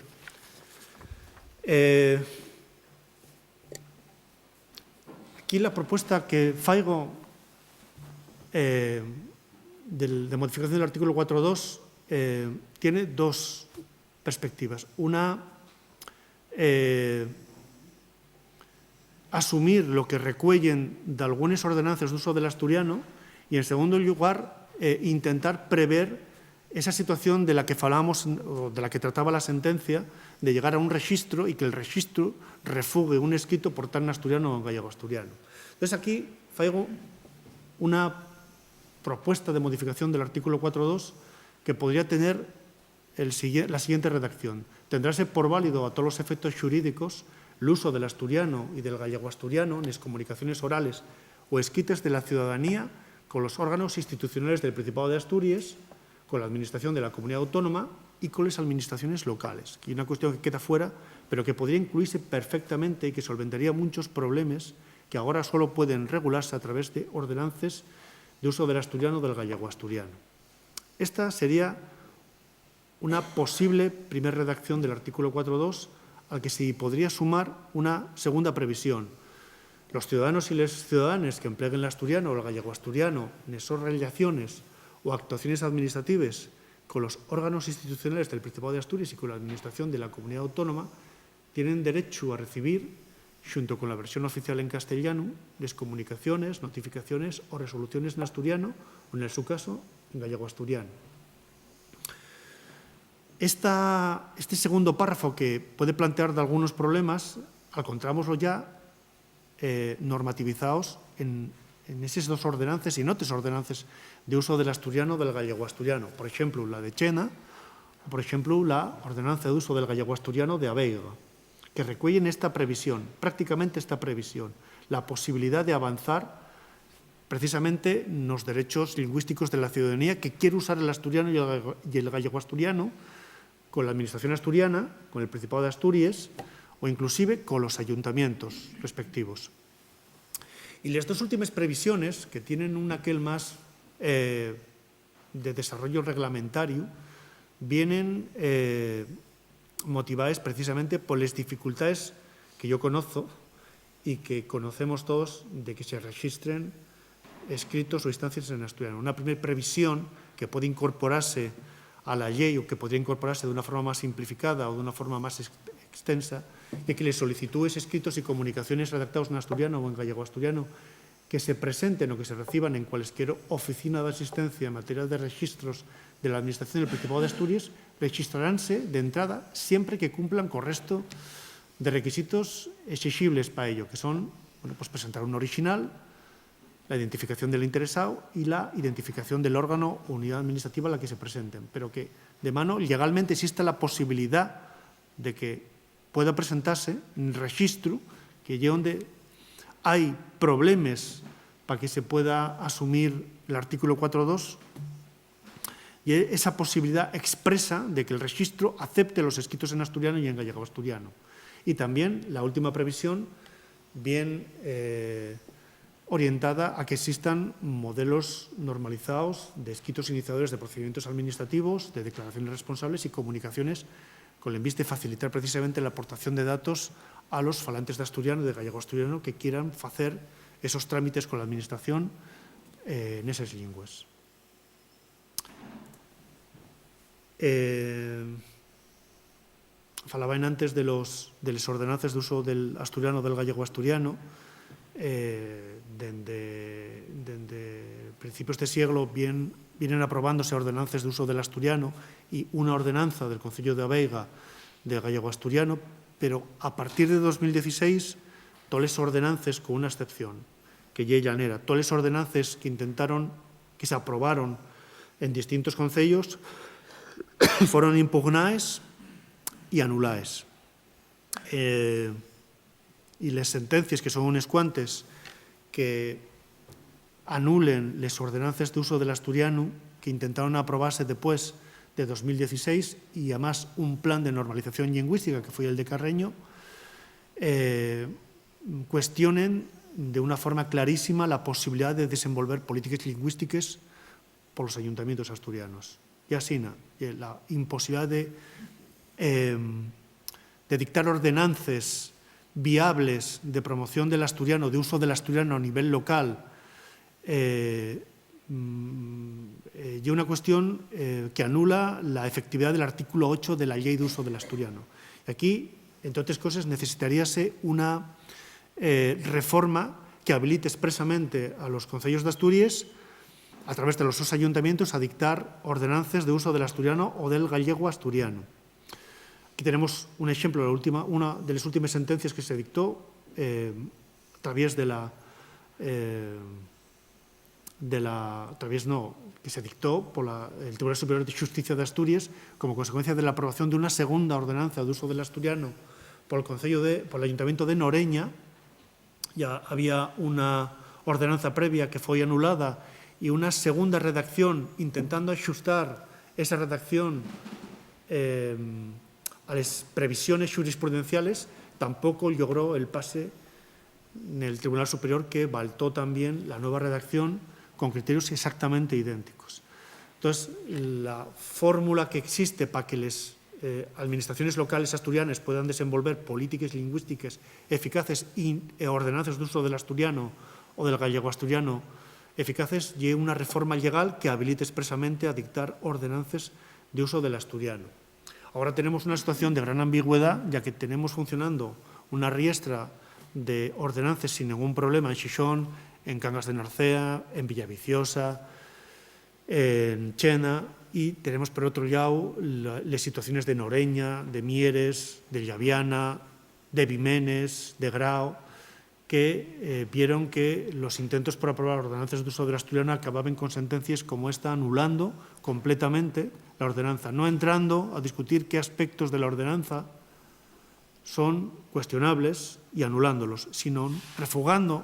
Aquí la propuesta que faigo de modificación del artículo 4.2 tiene dos perspectivas. Una, asumir lo que recuellen de algunas ordenanzas de uso del asturiano y, en segundo lugar, intentar prever esa situación de la que falábamos, o de la que trataba la sentencia, de llegar a un registro y que el registro refugue un escrito por tal en asturiano o en gallego-asturiano. Entonces, aquí faigo una propuesta de modificación del artículo 4.2 que podría tener la siguiente redacción. Tendráse por válido a todos los efectos jurídicos el uso del asturiano y del gallego-asturiano en las comunicaciones orales o escritas de la ciudadanía con los órganos institucionales del Principado de Asturias, con la Administración de la Comunidad Autónoma y con las administraciones locales. Aquí hay una cuestión que queda fuera, pero que podría incluirse perfectamente y que solventaría muchos problemas que ahora solo pueden regularse a través de ordenanzas de uso del asturiano o del gallego-asturiano. Esta sería una posible primera redacción del artículo 4.2 al que se podría sumar una segunda previsión. Los ciudadanos y las ciudadanas que empleen el asturiano o el gallego-asturiano en esas relaciones o actuaciones administrativas con los órganos institucionales del Principado de Asturias y con la Administración de la Comunidad Autónoma tienen derecho a recibir, junto con la versión oficial en castellano, las comunicaciones, notificaciones o resoluciones en asturiano o, en su caso, en gallego-asturiano. Este segundo párrafo, que puede plantear de algunos problemas, encontrámoslo ya normativizados en esas dos ordenanzas y en otras ordenanzas de uso del asturiano o del gallego-asturiano. Por ejemplo, la de Chena, o por ejemplo, la ordenanza de uso del gallego-asturiano de Aveiga, que recuellen esta previsión, prácticamente esta previsión, la posibilidad de avanzar precisamente en los derechos lingüísticos de la ciudadanía que quiere usar el asturiano y el gallego-asturiano con la Administración asturiana, con el Principado de Asturias o inclusive con los ayuntamientos respectivos. Y las dos últimas previsiones, que tienen un aquel más de desarrollo reglamentario, vienen motivadas precisamente por las dificultades que yo conozco y que conocemos todos de que se registren escritos o instancias en asturiano. Una primera previsión que puede incorporarse a la ley o que podría incorporarse de una forma más simplificada o de una forma más extensa, de que les solicitudes escritos y comunicaciones redactados en asturiano o en gallego-asturiano que se presenten o que se reciban en cualesquier oficina de asistencia en materia de registros de la Administración del Principado de Asturias, registraránse de entrada siempre que cumplan con el resto de requisitos exigibles para ello, que son pues presentar un original, la identificación del interesado y la identificación del órgano o unidad administrativa a la que se presenten, pero que de mano legalmente existe la posibilidad de que pueda presentarse en registro, que es donde hay problemas para que se pueda asumir el artículo 4.2, y esa posibilidad expresa de que el registro acepte los escritos en asturiano y en gallego-asturiano. Y también la última previsión, bien orientada a que existan modelos normalizados de escritos iniciadores de procedimientos administrativos, de declaraciones responsables y comunicaciones con el envís de facilitar precisamente la aportación de datos a los falantes de asturiano y de gallego-asturiano que quieran hacer esos trámites con la Administración en esas lingües. Falaban antes de las ordenanzas de uso del asturiano o del gallego-asturiano. Desde principios de siglo vienen aprobándose ordenanzas de uso del asturiano y una ordenanza del Concello de Aveiga de gallego-asturiano, pero a partir de 2016 todas las ordenanzas, con una excepción, que ya llanera, todas las ordenanzas que se aprobaron en distintos concellos fueron impugnadas y anuladas. Y las sentencias, que son unas cuantas, que anulen las ordenanzas de uso del asturiano que intentaron aprobarse después de 2016 y además un plan de normalización lingüística, que fue el de Carreño, cuestionen de una forma clarísima la posibilidad de desenvolver políticas lingüísticas por los ayuntamientos asturianos. Y así, la imposibilidad de dictar ordenanzas viables de promoción del asturiano, de uso del asturiano a nivel local, y una cuestión que anula la efectividad del artículo 8 de la Ley de Uso del Asturiano. Aquí, entre otras cosas, necesitaríase una reforma que habilite expresamente a los concellos de Asturias, a través de los dos ayuntamientos, a dictar ordenanzas de uso del asturiano o del gallego-asturiano. Aquí tenemos un ejemplo, una de las últimas sentencias que se dictó a través que se dictó por el Tribunal Superior de Justicia de Asturias como consecuencia de la aprobación de una segunda ordenanza de uso del asturiano por el Ayuntamiento de Noreña. Ya había una ordenanza previa que fue anulada y una segunda redacción intentando ajustar esa redacción a las previsiones jurisprudenciales, tampoco logró el pase en el Tribunal Superior, que valtó también la nueva redacción con criterios exactamente idénticos. Entonces, la fórmula que existe para que las administraciones locales asturianas puedan desenvolver políticas lingüísticas eficaces y ordenanzas de uso del asturiano o del gallego asturiano eficaces, y una reforma legal que habilite expresamente a dictar ordenanzas de uso del asturiano. Ahora tenemos una situación de gran ambigüedad, ya que tenemos funcionando una riestra de ordenanzas sin ningún problema en Xixón, en Cangas de Narcea, en Villaviciosa, en Chena, y tenemos por otro lado las situaciones de Noreña, de Mieres, de Llaviana, de Vimenes, de Grao, que vieron que los intentos por aprobar ordenanzas de uso del asturiano acababan con sentencias como esta, anulando completamente la ordenanza, no entrando a discutir qué aspectos de la ordenanza son cuestionables y anulándolos, sino refugando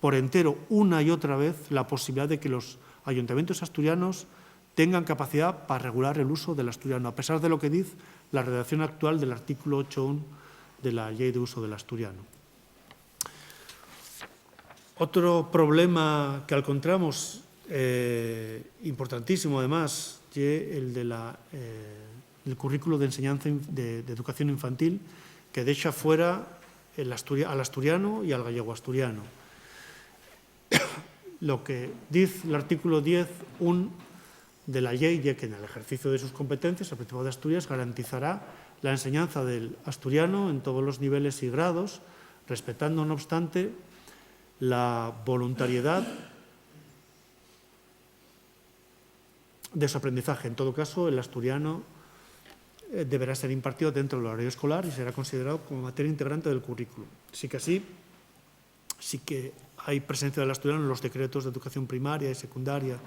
por entero una y otra vez la posibilidad de que los ayuntamientos asturianos tengan capacidad para regular el uso del asturiano, a pesar de lo que dice la redacción actual del artículo 8.1 de la Ley de Uso del Asturiano. Otro problema que encontramos, importantísimo además, es el del currículo de enseñanza de educación infantil, que deja fuera al asturiano y al gallego asturiano. Lo que dice el artículo 10.1 de la ley es que en el ejercicio de sus competencias el Principado de Asturias garantizará la enseñanza del asturiano en todos los niveles y grados, respetando, no obstante, la voluntariedad de su aprendizaje. En todo caso, el asturiano deberá ser impartido dentro del horario escolar y será considerado como materia integrante del currículo. Sí que hay presencia del asturiano en los decretos de educación primaria y secundaria,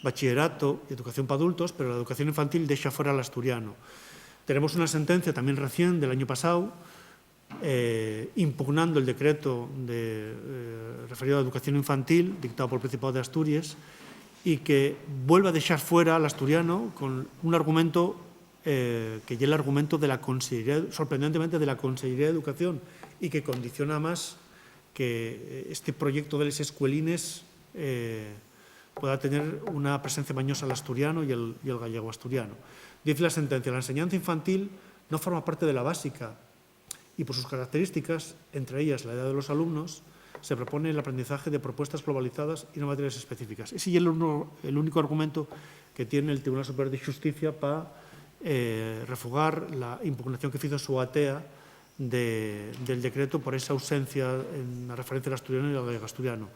bachillerato y educación para adultos, pero la educación infantil deja fuera al asturiano. Tenemos una sentencia también recién del año pasado impugnando el decreto referido a la educación infantil dictado por el Principado de Asturias y que vuelve a dejar fuera al asturiano con un argumento que es el argumento de la Consellería, sorprendentemente de la Consellería de Educación, y que condiciona más que este proyecto de las escuelines pueda tener una presencia mañosa al asturiano y el gallego asturiano. Dice la sentencia: la enseñanza infantil no forma parte de la básica y por sus características, entre ellas la edad de los alumnos, se propone el aprendizaje de propuestas globalizadas y no materias específicas. Ese es el único argumento que tiene el Tribunal Superior de Justicia para refugar la impugnación que hizo su ATEA del decreto por esa ausencia en la referencia al asturiano y al gallego asturiano.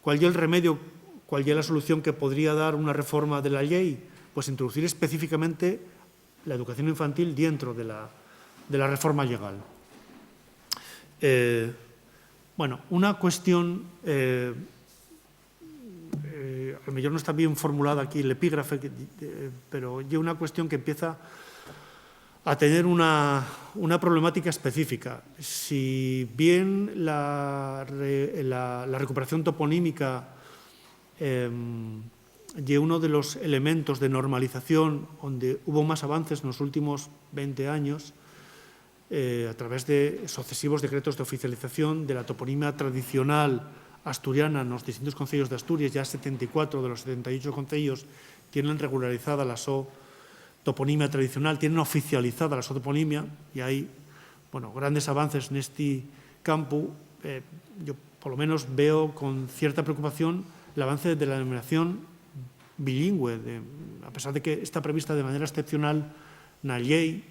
¿Cuál es el remedio, cuál es la solución que podría dar una reforma de la ley? Pues introducir específicamente la educación infantil dentro de la reforma legal. Bueno, una cuestión, a lo mejor no está bien formulada aquí el epígrafe, pero es una cuestión que empieza a tener una problemática específica. Si bien la recuperación toponímica y uno de los elementos de normalización donde hubo más avances en los últimos 20 años, a través de sucesivos decretos de oficialización de la toponimia tradicional asturiana en los distintos concellos de Asturias, ya 74 de los 78 concellos tienen regularizada la toponimia tradicional, tienen oficializada la toponimia, y hay grandes avances en este campo. Yo por lo menos veo con cierta preocupación el avance de la denominación bilingüe, a pesar de que está prevista de manera excepcional en la ley,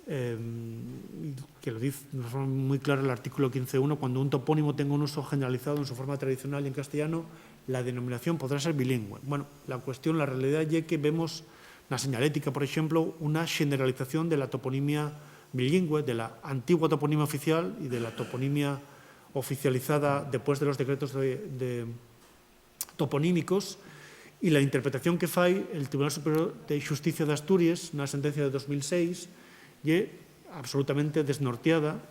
que lo dice de forma muy clara el artículo 15.1, cuando un topónimo tenga un uso generalizado en su forma tradicional y en castellano, la denominación podrá ser bilingüe. Bueno, la realidad es que vemos en la señalética, por ejemplo, una generalización de la toponimia bilingüe, de la antigua toponimia oficial y de la toponimia oficializada después de los decretos de toponímicos, y la interpretación que fai el Tribunal Superior de Justicia de Asturias, una sentencia de 2006, y absolutamente desnorteada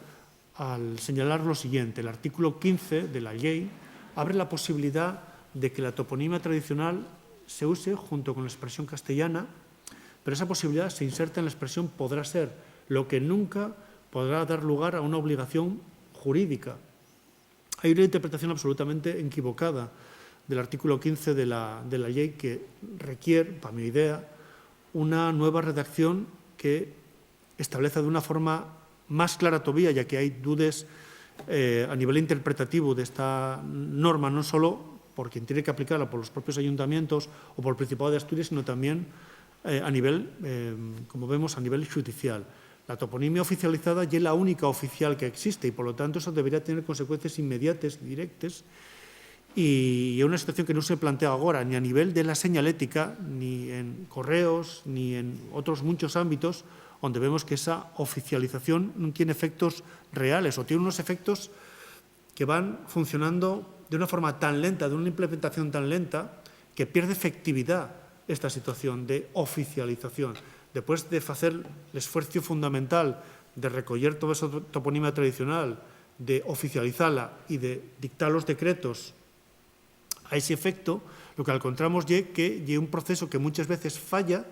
al señalar lo siguiente: el artículo 15 de la ley abre la posibilidad de que la toponimia tradicional se use junto con la expresión castellana, pero esa posibilidad se inserta en la expresión podrá ser, lo que nunca podrá dar lugar a una obligación jurídica. Hay una interpretación absolutamente equivocada del artículo 15 de la ley que requiere, para mi idea, una nueva redacción que establece de una forma más clara todavía, ya que hay dudas a nivel interpretativo de esta norma, no solo por quien tiene que aplicarla, por los propios ayuntamientos o por el Principado de Asturias, sino también a nivel, como vemos, a nivel judicial. La toponimia oficializada ya es la única oficial que existe y, por lo tanto, eso debería tener consecuencias inmediatas y directas. Y es una situación que no se plantea ahora, ni a nivel de la señalética, ni en correos, ni en otros muchos ámbitos, donde vemos que esa oficialización no tiene efectos reales o tiene unos efectos que van funcionando de una forma tan lenta, de una implementación tan lenta, que pierde efectividad esta situación de oficialización. Después de hacer el esfuerzo fundamental de recoger toda esa toponimia tradicional, de oficializarla y de dictar los decretos a ese efecto, lo que encontramos es que es un proceso que muchas veces falla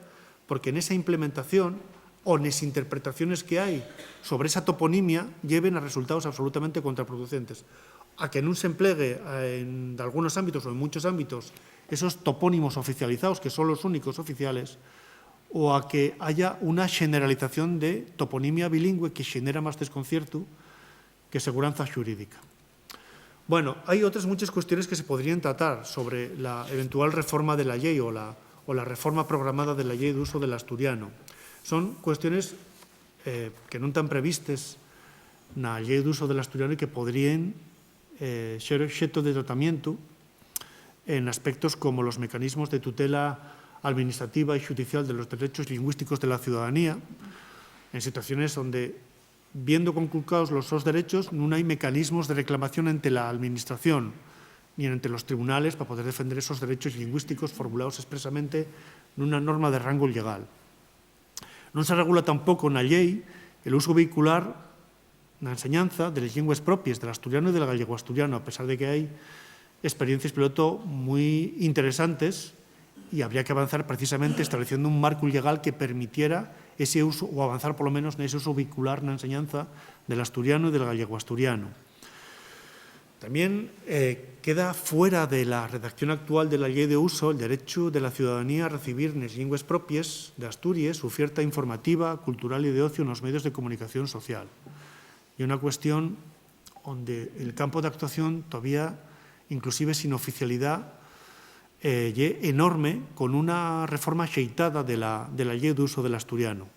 porque en esa implementación o en las interpretaciones que hay sobre esa toponimia lleven a resultados absolutamente contraproducentes. A que no se emplegue en algunos ámbitos o en muchos ámbitos esos topónimos oficializados, que son los únicos oficiales, o a que haya una generalización de toponimia bilingüe que genera más desconcierto que seguranza jurídica. Bueno, hay otras muchas cuestiones que se podrían tratar sobre la eventual reforma de la ley o la reforma programada de la ley de uso del asturiano. Son cuestiones que no están previstas en la ley de uso del asturiano y que podrían ser objeto de tratamiento en aspectos como los mecanismos de tutela administrativa y judicial de los derechos lingüísticos de la ciudadanía, en situaciones donde, viendo conculcados los dos derechos, no hay mecanismos de reclamación ante la Administración ni ante los tribunales para poder defender esos derechos lingüísticos formulados expresamente en una norma de rango legal. No se regula tampoco en la ley el uso vehicular en la enseñanza de las lenguas propias del asturiano y del gallego asturiano, a pesar de que hay experiencias piloto muy interesantes y habría que avanzar precisamente estableciendo un marco legal que permitiera ese uso, o avanzar por lo menos en ese uso vehicular en la enseñanza del asturiano y del gallego asturiano. También queda fuera de la redacción actual de la ley de uso el derecho de la ciudadanía a recibir en las lenguas propias de Asturias su oferta informativa, cultural y de ocio en los medios de comunicación social. Y una cuestión donde el campo de actuación todavía, inclusive sin oficialidad, enorme, con una reforma xeitada de la ley de uso del asturiano.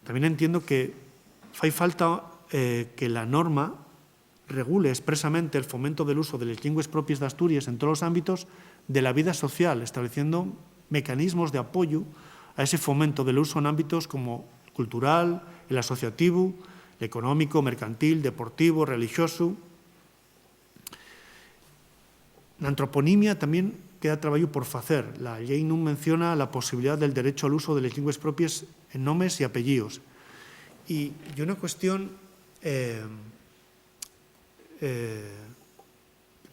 También entiendo que hay falta que la norma regule expresamente el fomento del uso de las lenguas propias de Asturias en todos los ámbitos de la vida social, estableciendo mecanismos de apoyo a ese fomento del uso en ámbitos como el cultural, el asociativo, el económico, mercantil, deportivo, religioso. Na antroponimia tamén queda traballo por facer. La lei non menciona la posibilidad del derecho al uso de las linguas propias en nomes e apellidos. Y una cuestión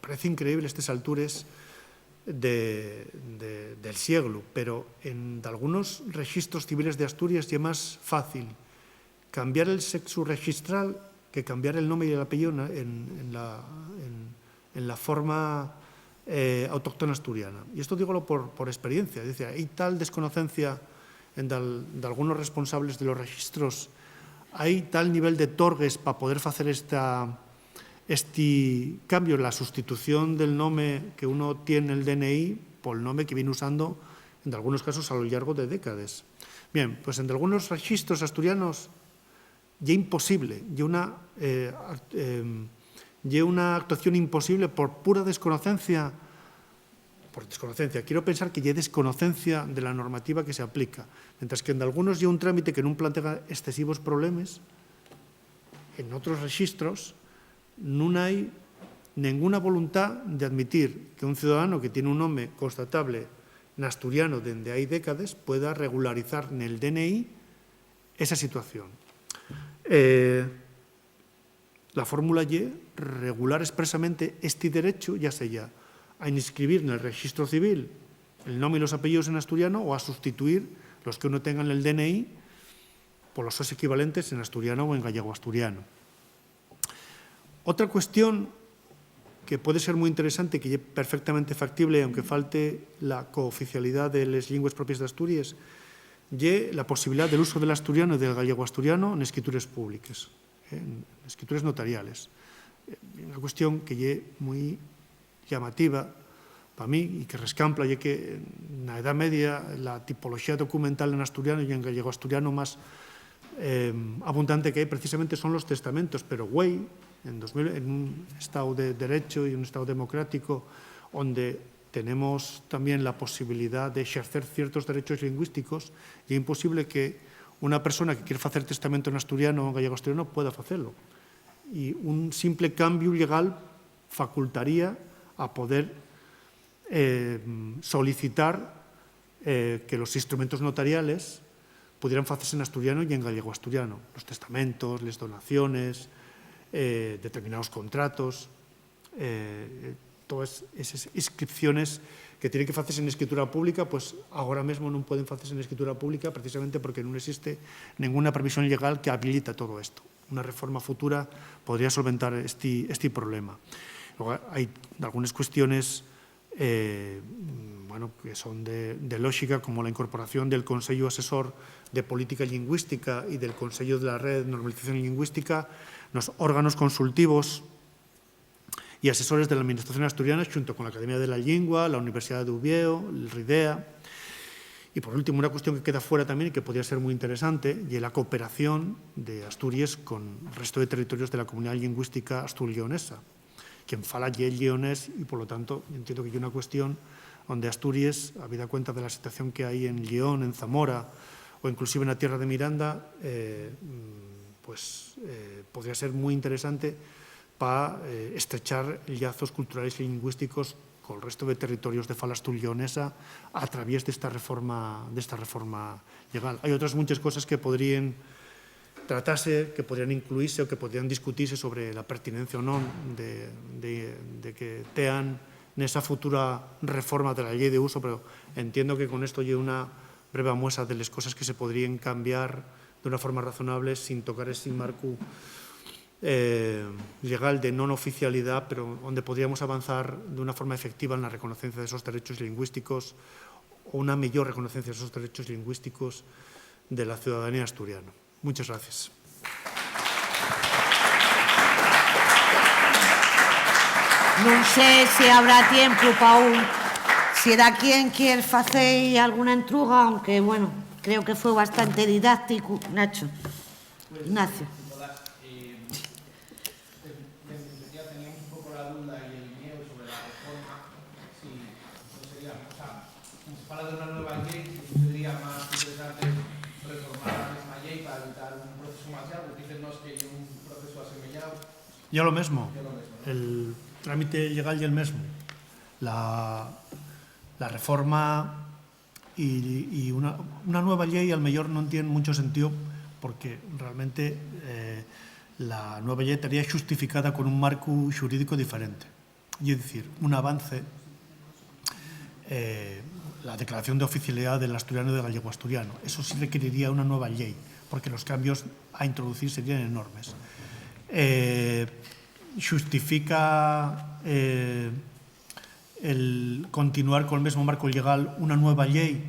parece increíble a estas alturas del siglo, pero en algunos registros civiles de Asturias ya es más fácil cambiar el sexo registral que cambiar el nombre y el apellido en la forma autóctona asturiana. Y esto dígolo por experiencia. Es decir, hay tal desconocencia de algunos responsables de los registros, hay tal nivel de torgues para poder hacer este cambio, la sustitución del nombre que uno tiene en el DNI por el nombre que viene usando en algunos casos a lo largo de décadas. Bien, pues en algunos registros asturianos ya imposible, ya una actuación imposible por pura desconocencia. Quiero pensar que ya hay desconocencia de la normativa que se aplica, mientras que en algunos ya un trámite que no plantea excesivos problemas, en otros registros no hay ninguna voluntad de admitir que un ciudadano que tiene un nombre constatable en asturiano desde hay décadas pueda regularizar en el DNI esa situación. La fórmula Y regular expresamente este derecho, ya sea a inscribir en el registro civil el nombre y los apellidos en asturiano o a sustituir los que uno tenga en el DNI por los equivalentes en asturiano o en gallego-asturiano. Otra cuestión que puede ser muy interesante, que es perfectamente factible, aunque falte la cooficialidad de las lenguas propias de Asturias, es la posibilidad del uso del asturiano y del gallego-asturiano en escrituras públicas, en escrituras notariales. Una cuestión que es muy llamativa para mí y que rescampla, ya que en la Edad Media la tipología documental en asturiano y en gallego-asturiano más abundante que hay precisamente son los testamentos, pero güey, en un Estado de Derecho y un Estado democrático donde tenemos también la posibilidad de ejercer ciertos derechos lingüísticos, y es imposible que una persona que quiere hacer testamento en asturiano o en gallego-asturiano pueda hacerlo. Y un simple cambio legal facultaría a poder solicitar que los instrumentos notariales pudieran hacerse en asturiano y en gallego-asturiano. Los testamentos, las donaciones, determinados contratos, todas esas inscripciones que tienen que hacerse en escritura pública, pues ahora mismo no pueden hacerse en escritura pública precisamente porque no existe ninguna previsión legal que habilita todo esto. Una reforma futura podría solventar este problema. Luego hay algunas cuestiones que son de lógica, como la incorporación del Consejo Asesor de Política Lingüística y del Consejo de la Red de Normalización Lingüística, los órganos consultivos y asesores de la Administración asturiana, junto con la Academia de la Lengua, la Universidad de Uvieo, el RIDEA. Y por último, una cuestión que queda fuera también y que podría ser muy interesante, y la cooperación de Asturias con el resto de territorios de la comunidad lingüística astur-leonesa. Quien fala es el leonés y, por lo tanto, entiendo que hay una cuestión donde Asturias, habida cuenta de la situación que hay en León, en Zamora o inclusive en la tierra de Miranda, podría ser muy interesante para estrechar lazos culturales y lingüísticos con el resto de territorios de fala astur-leonesa a través de esta reforma legal. Hay otras muchas cosas que podrían tratarse, que podrían incluirse o que podrían discutirse sobre la pertinencia o no de que tean en esa futura reforma de la ley de uso, pero entiendo que con esto hay una breve muestra de las cosas que se podrían cambiar de una forma razonable sin tocar ese marco legal de non oficialidad, pero donde podríamos avanzar de una forma efectiva en la reconocencia de esos derechos lingüísticos o una mejor reconocencia de esos derechos lingüísticos de la ciudadanía asturiana. Muchas gracias. Non sé se habrá tiempo para si da quien quiere hacer alguna entruga, aunque, bueno, creo que fue bastante didáctico. Nacho. Ignacio. De una nueva ley, que sería más interesante reformar la misma ley para evitar un proceso más largo. Dícenos que hay un proceso asemejado. Ya lo mismo. ¿No? El trámite legal y el mismo. La reforma y una nueva ley al mejor no tiene mucho sentido porque realmente la nueva ley estaría justificada con un marco jurídico diferente. Y es decir, un avance la declaración de oficialidad del asturiano y del gallego-asturiano. Eso sí requeriría una nueva ley, porque los cambios a introducir serían enormes. Justifica el continuar con el mismo marco legal una nueva ley,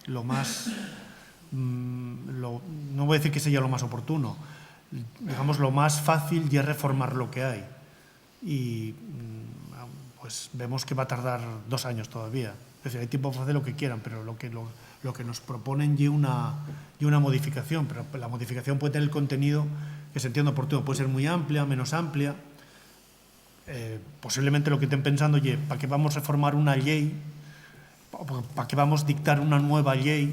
lo más, no voy a decir que sea lo más oportuno, digamos lo más fácil y es reformar lo que hay. Y pues vemos que va a tardar 2 años todavía. Es decir, hay tiempo para hacer lo que quieran, pero lo que nos proponen es una modificación, pero la modificación puede tener el contenido que se entienda oportuno, puede ser muy amplia, menos amplia. Posiblemente lo que estén pensando es ¿para qué vamos a reformar una ley? ¿Para qué vamos a dictar una nueva ley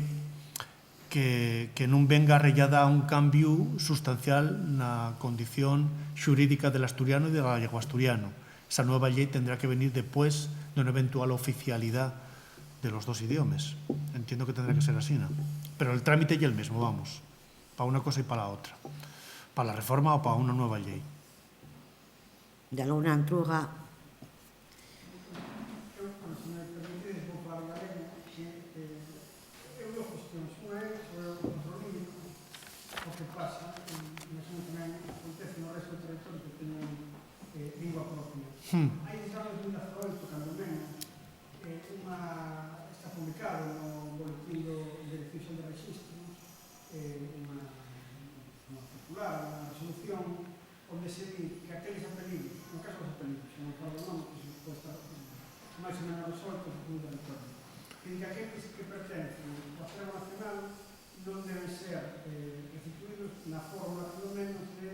que no venga arrellada a un cambio sustancial en la condición jurídica del asturiano y del gallego-asturiano? Esa nueva ley tendrá que venir después de una eventual oficialidad de los dos idiomas. Entiendo que tendrá que ser así, ¿no? Pero el trámite es el mismo, vamos, para una cosa y para la otra, para la reforma o para una nueva ley. de alguna antruga. Se me permite, vou falar galego, que eu dou cuestións. Unha é sobre o control hídrico, o que pasa, e iso tamén acontece no resto do territorio que teñen lingua propia. Hai uns anos 2018, cando menos, está publicado no boletín de decisión de registros unha circular, unha resolución onde se di que aqueles apelidos, no caso dos apelidos, non me acordo o nome, que se pode estar máis ou menos resolto no territorio, que aqueles que pertencen ao acervo nacional non deben ser restituídos na forma, pelo menos, de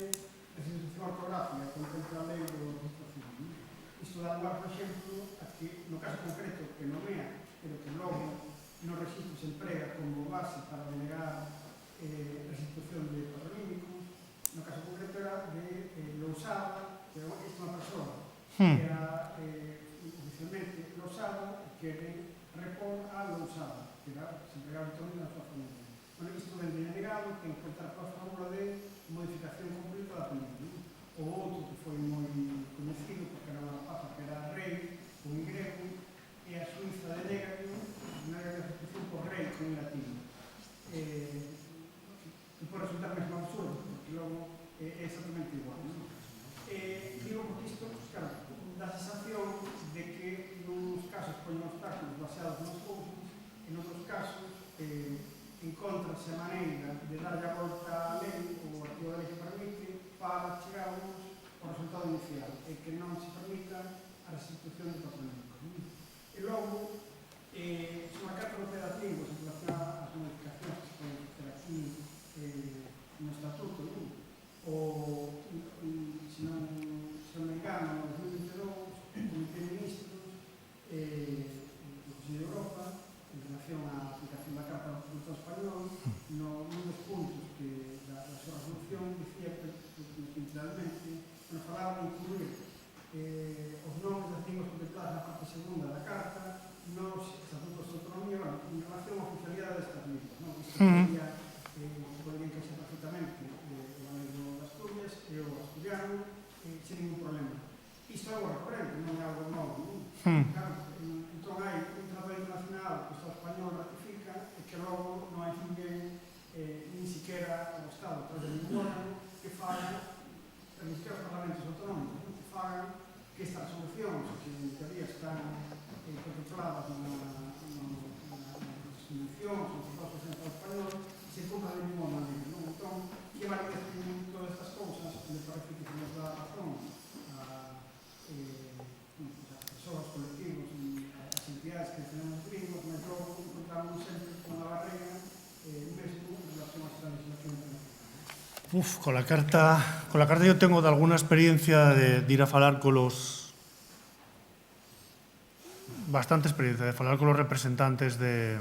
restitución ortográfica que contempla a lei do registro civil. Isto dá lugar, por exemplo, a que, no caso concreto que nomea, pero que logo no registro se emprega como base para denegar restitución de patronímicos, no caso concreto era de Lousada, que esta é unha persoa que era oficialmente Lousada, que repón a Lousada, que era, se empregaba habitualmente na súa familia. Bueno, isto vem denegado, ten que contar coa fórmula de modificación completa da película. O outro que foi moi conhecido, porque era unha papa que era rei, con Y, e a Suiza denega a restitución por rei, con latín. Que pode resultar mesmo absurdo, porque logo é exactamente igual. Digo porque isto, claro, dá a sensación de que nos casos poñen obstáculos baseados nos cousas, en outros casos encontrase a maneira de darlle a volta á lei, ou a artigo da lei que permite, para chegarmos ao resultado inicial, e que non se permita a restitución de patronímicos. E logo, sobre a Carta Europea das Linguas, en relación ás modificacións que se poden facer aquí no Estatuto, ou, se non me engano, no 2022, o Comité de Ministros do Consello de Europa, en relación á aplicación da Carta do Estado Español, nun dos puntos da súa resolución dicía literalmente, nos falaba de incluir os nomes das linguas contempladas na parte segunda da Carta nos estatutos de autonomía, en relación á oficialidade destas linguas. Isto podría encaixar perfectamente o galego de Asturias e o asturiano sen ningún problema. Isto é algo recorrente, non é algo novo. Claro, entón hai un tratado internacional que o Estado español ratifica e que logo non hai ninguén, nin siquiera o Estado, tras de ningún órgano, que faga, ni siquiera os parlamentos autonómicos, que fagan que estas resolucións, que en teoría están contempladas na resolución, nos tratados do Estado español, se cumplan de ninguna maneira. Entón, que validez en todas estas cousas, me parece que se nos dá razón a persoas, colectivos e as entidades que tenemos gringos, mas logo encontramos sempre con a barreira mesmo en relación a esta legislación internacional. Con la carta yo tengo de alguna experiencia de ir a falar con los... bastante experiencia de falar con los representantes del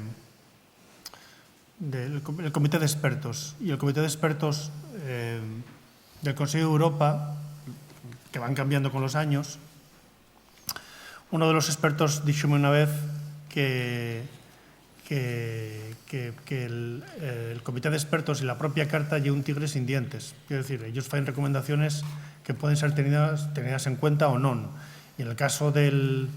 Comité de Expertos. Y el Comité de Expertos del Consejo de Europa, que van cambiando con los años, uno de los expertos díxome una vez que el Comité de Expertos y la propia Carta lle un tigre sin dientes. Quiero decir, ellos fan recomendaciones que pueden ser tenidas en cuenta o non. Y en el caso de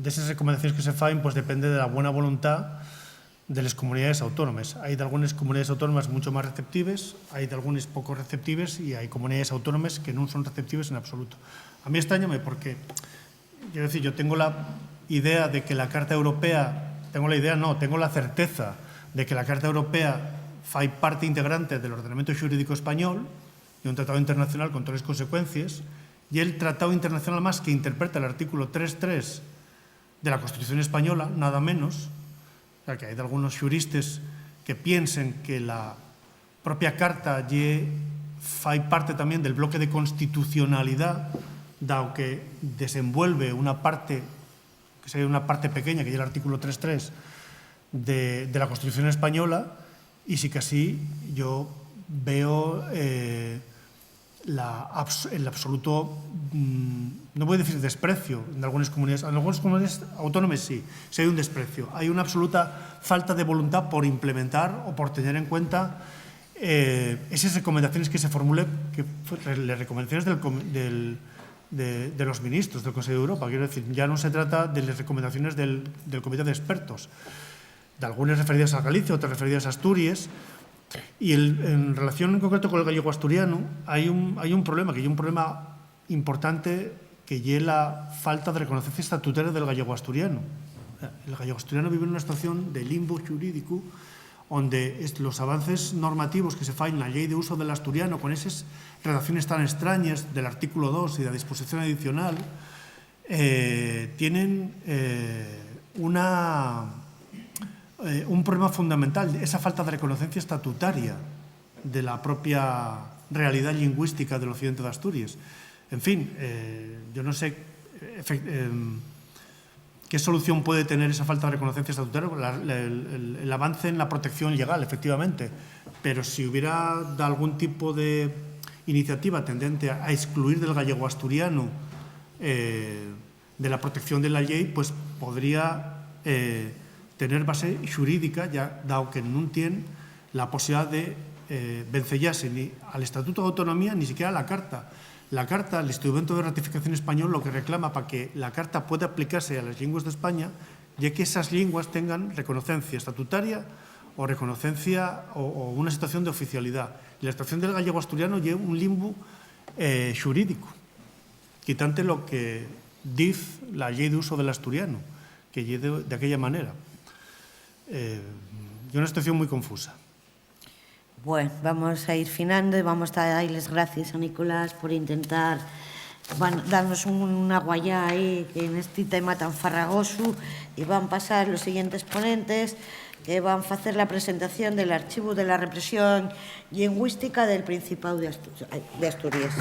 esas recomendaciones que se fan, pues depende de la buena voluntad de las comunidades autónomas. Hay de algunas comunidades autónomas mucho más receptives, hay de algunas poco receptives y hay comunidades autónomas que no son receptives en absoluto. A mí extrañame porque, quiero decir, yo tengo la idea de que la Carta Europea, tengo la certeza de que la Carta Europea fai parte integrante del ordenamiento xurídico español y un tratado internacional con todas las consecuencias, y el tratado internacional más que interpreta el artículo 3.3 de la Constitución española, nada menos. O sea, que hay de algunos juristas que piensen que la propia Carta fai parte también del bloque de constitucionalidad, dado que desenvuelve una parte, que sería una parte pequeña, que es el artículo 3.3 de la Constitución española, y sí que así yo veo el absoluto, no voy a decir desprecio en algunas comunidades autónomas sí hay un desprecio, hay una absoluta falta de voluntad por implementar o por tener en cuenta esas recomendaciones que se formulen, que las recomendaciones de los ministros del Consejo de Europa. Quiero decir, ya no se trata de las recomendaciones del Comité de Expertos, de algunas referidas a Galicia, otras referidas a Asturias. Y en relación en concreto con el gallego asturiano, hay un problema, importante, que es la falta de reconocencia estatutaria del gallego asturiano. El gallego asturiano vive en una situación de limbo jurídico onde los avances normativos que se fan na lei de uso del asturiano con esas redacciones tan extrañas del artículo 2 y de la disposición adicional tienen un problema fundamental, esa falta de reconocencia estatutaria de la propia realidad lingüística del occidente de Asturias. En fin, yo no sé ¿qué solución puede tener esa falta de reconocencia estatutaria? El avance en la protección legal, efectivamente, pero si hubiera algún tipo de iniciativa tendente a excluir del gallego asturiano de la protección de la ley, pues podría tener base jurídica, ya dado que no tiene la posibilidad de vencellarse ni al Estatuto de Autonomía ni siquiera a la Carta. La Carta, el instrumento de ratificación español, lo que reclama para que la Carta pueda aplicarse a las lenguas de España, ya que esas lenguas tengan reconocencia estatutaria o reconocencia o una situación de oficialidad. Y la situación del gallego asturiano lleva un limbo jurídico, quitante lo que dice la ley de uso del asturiano, que lleve de aquella manera. Es una situación muy confusa. Bueno, vamos a ir finando y vamos a darles gracias a Nicolás por intentar darnos una guayá ahí en este tema tan farragoso, y van a pasar los siguientes ponentes que van a hacer la presentación del archivo de la represión lingüística del Principado de Asturias.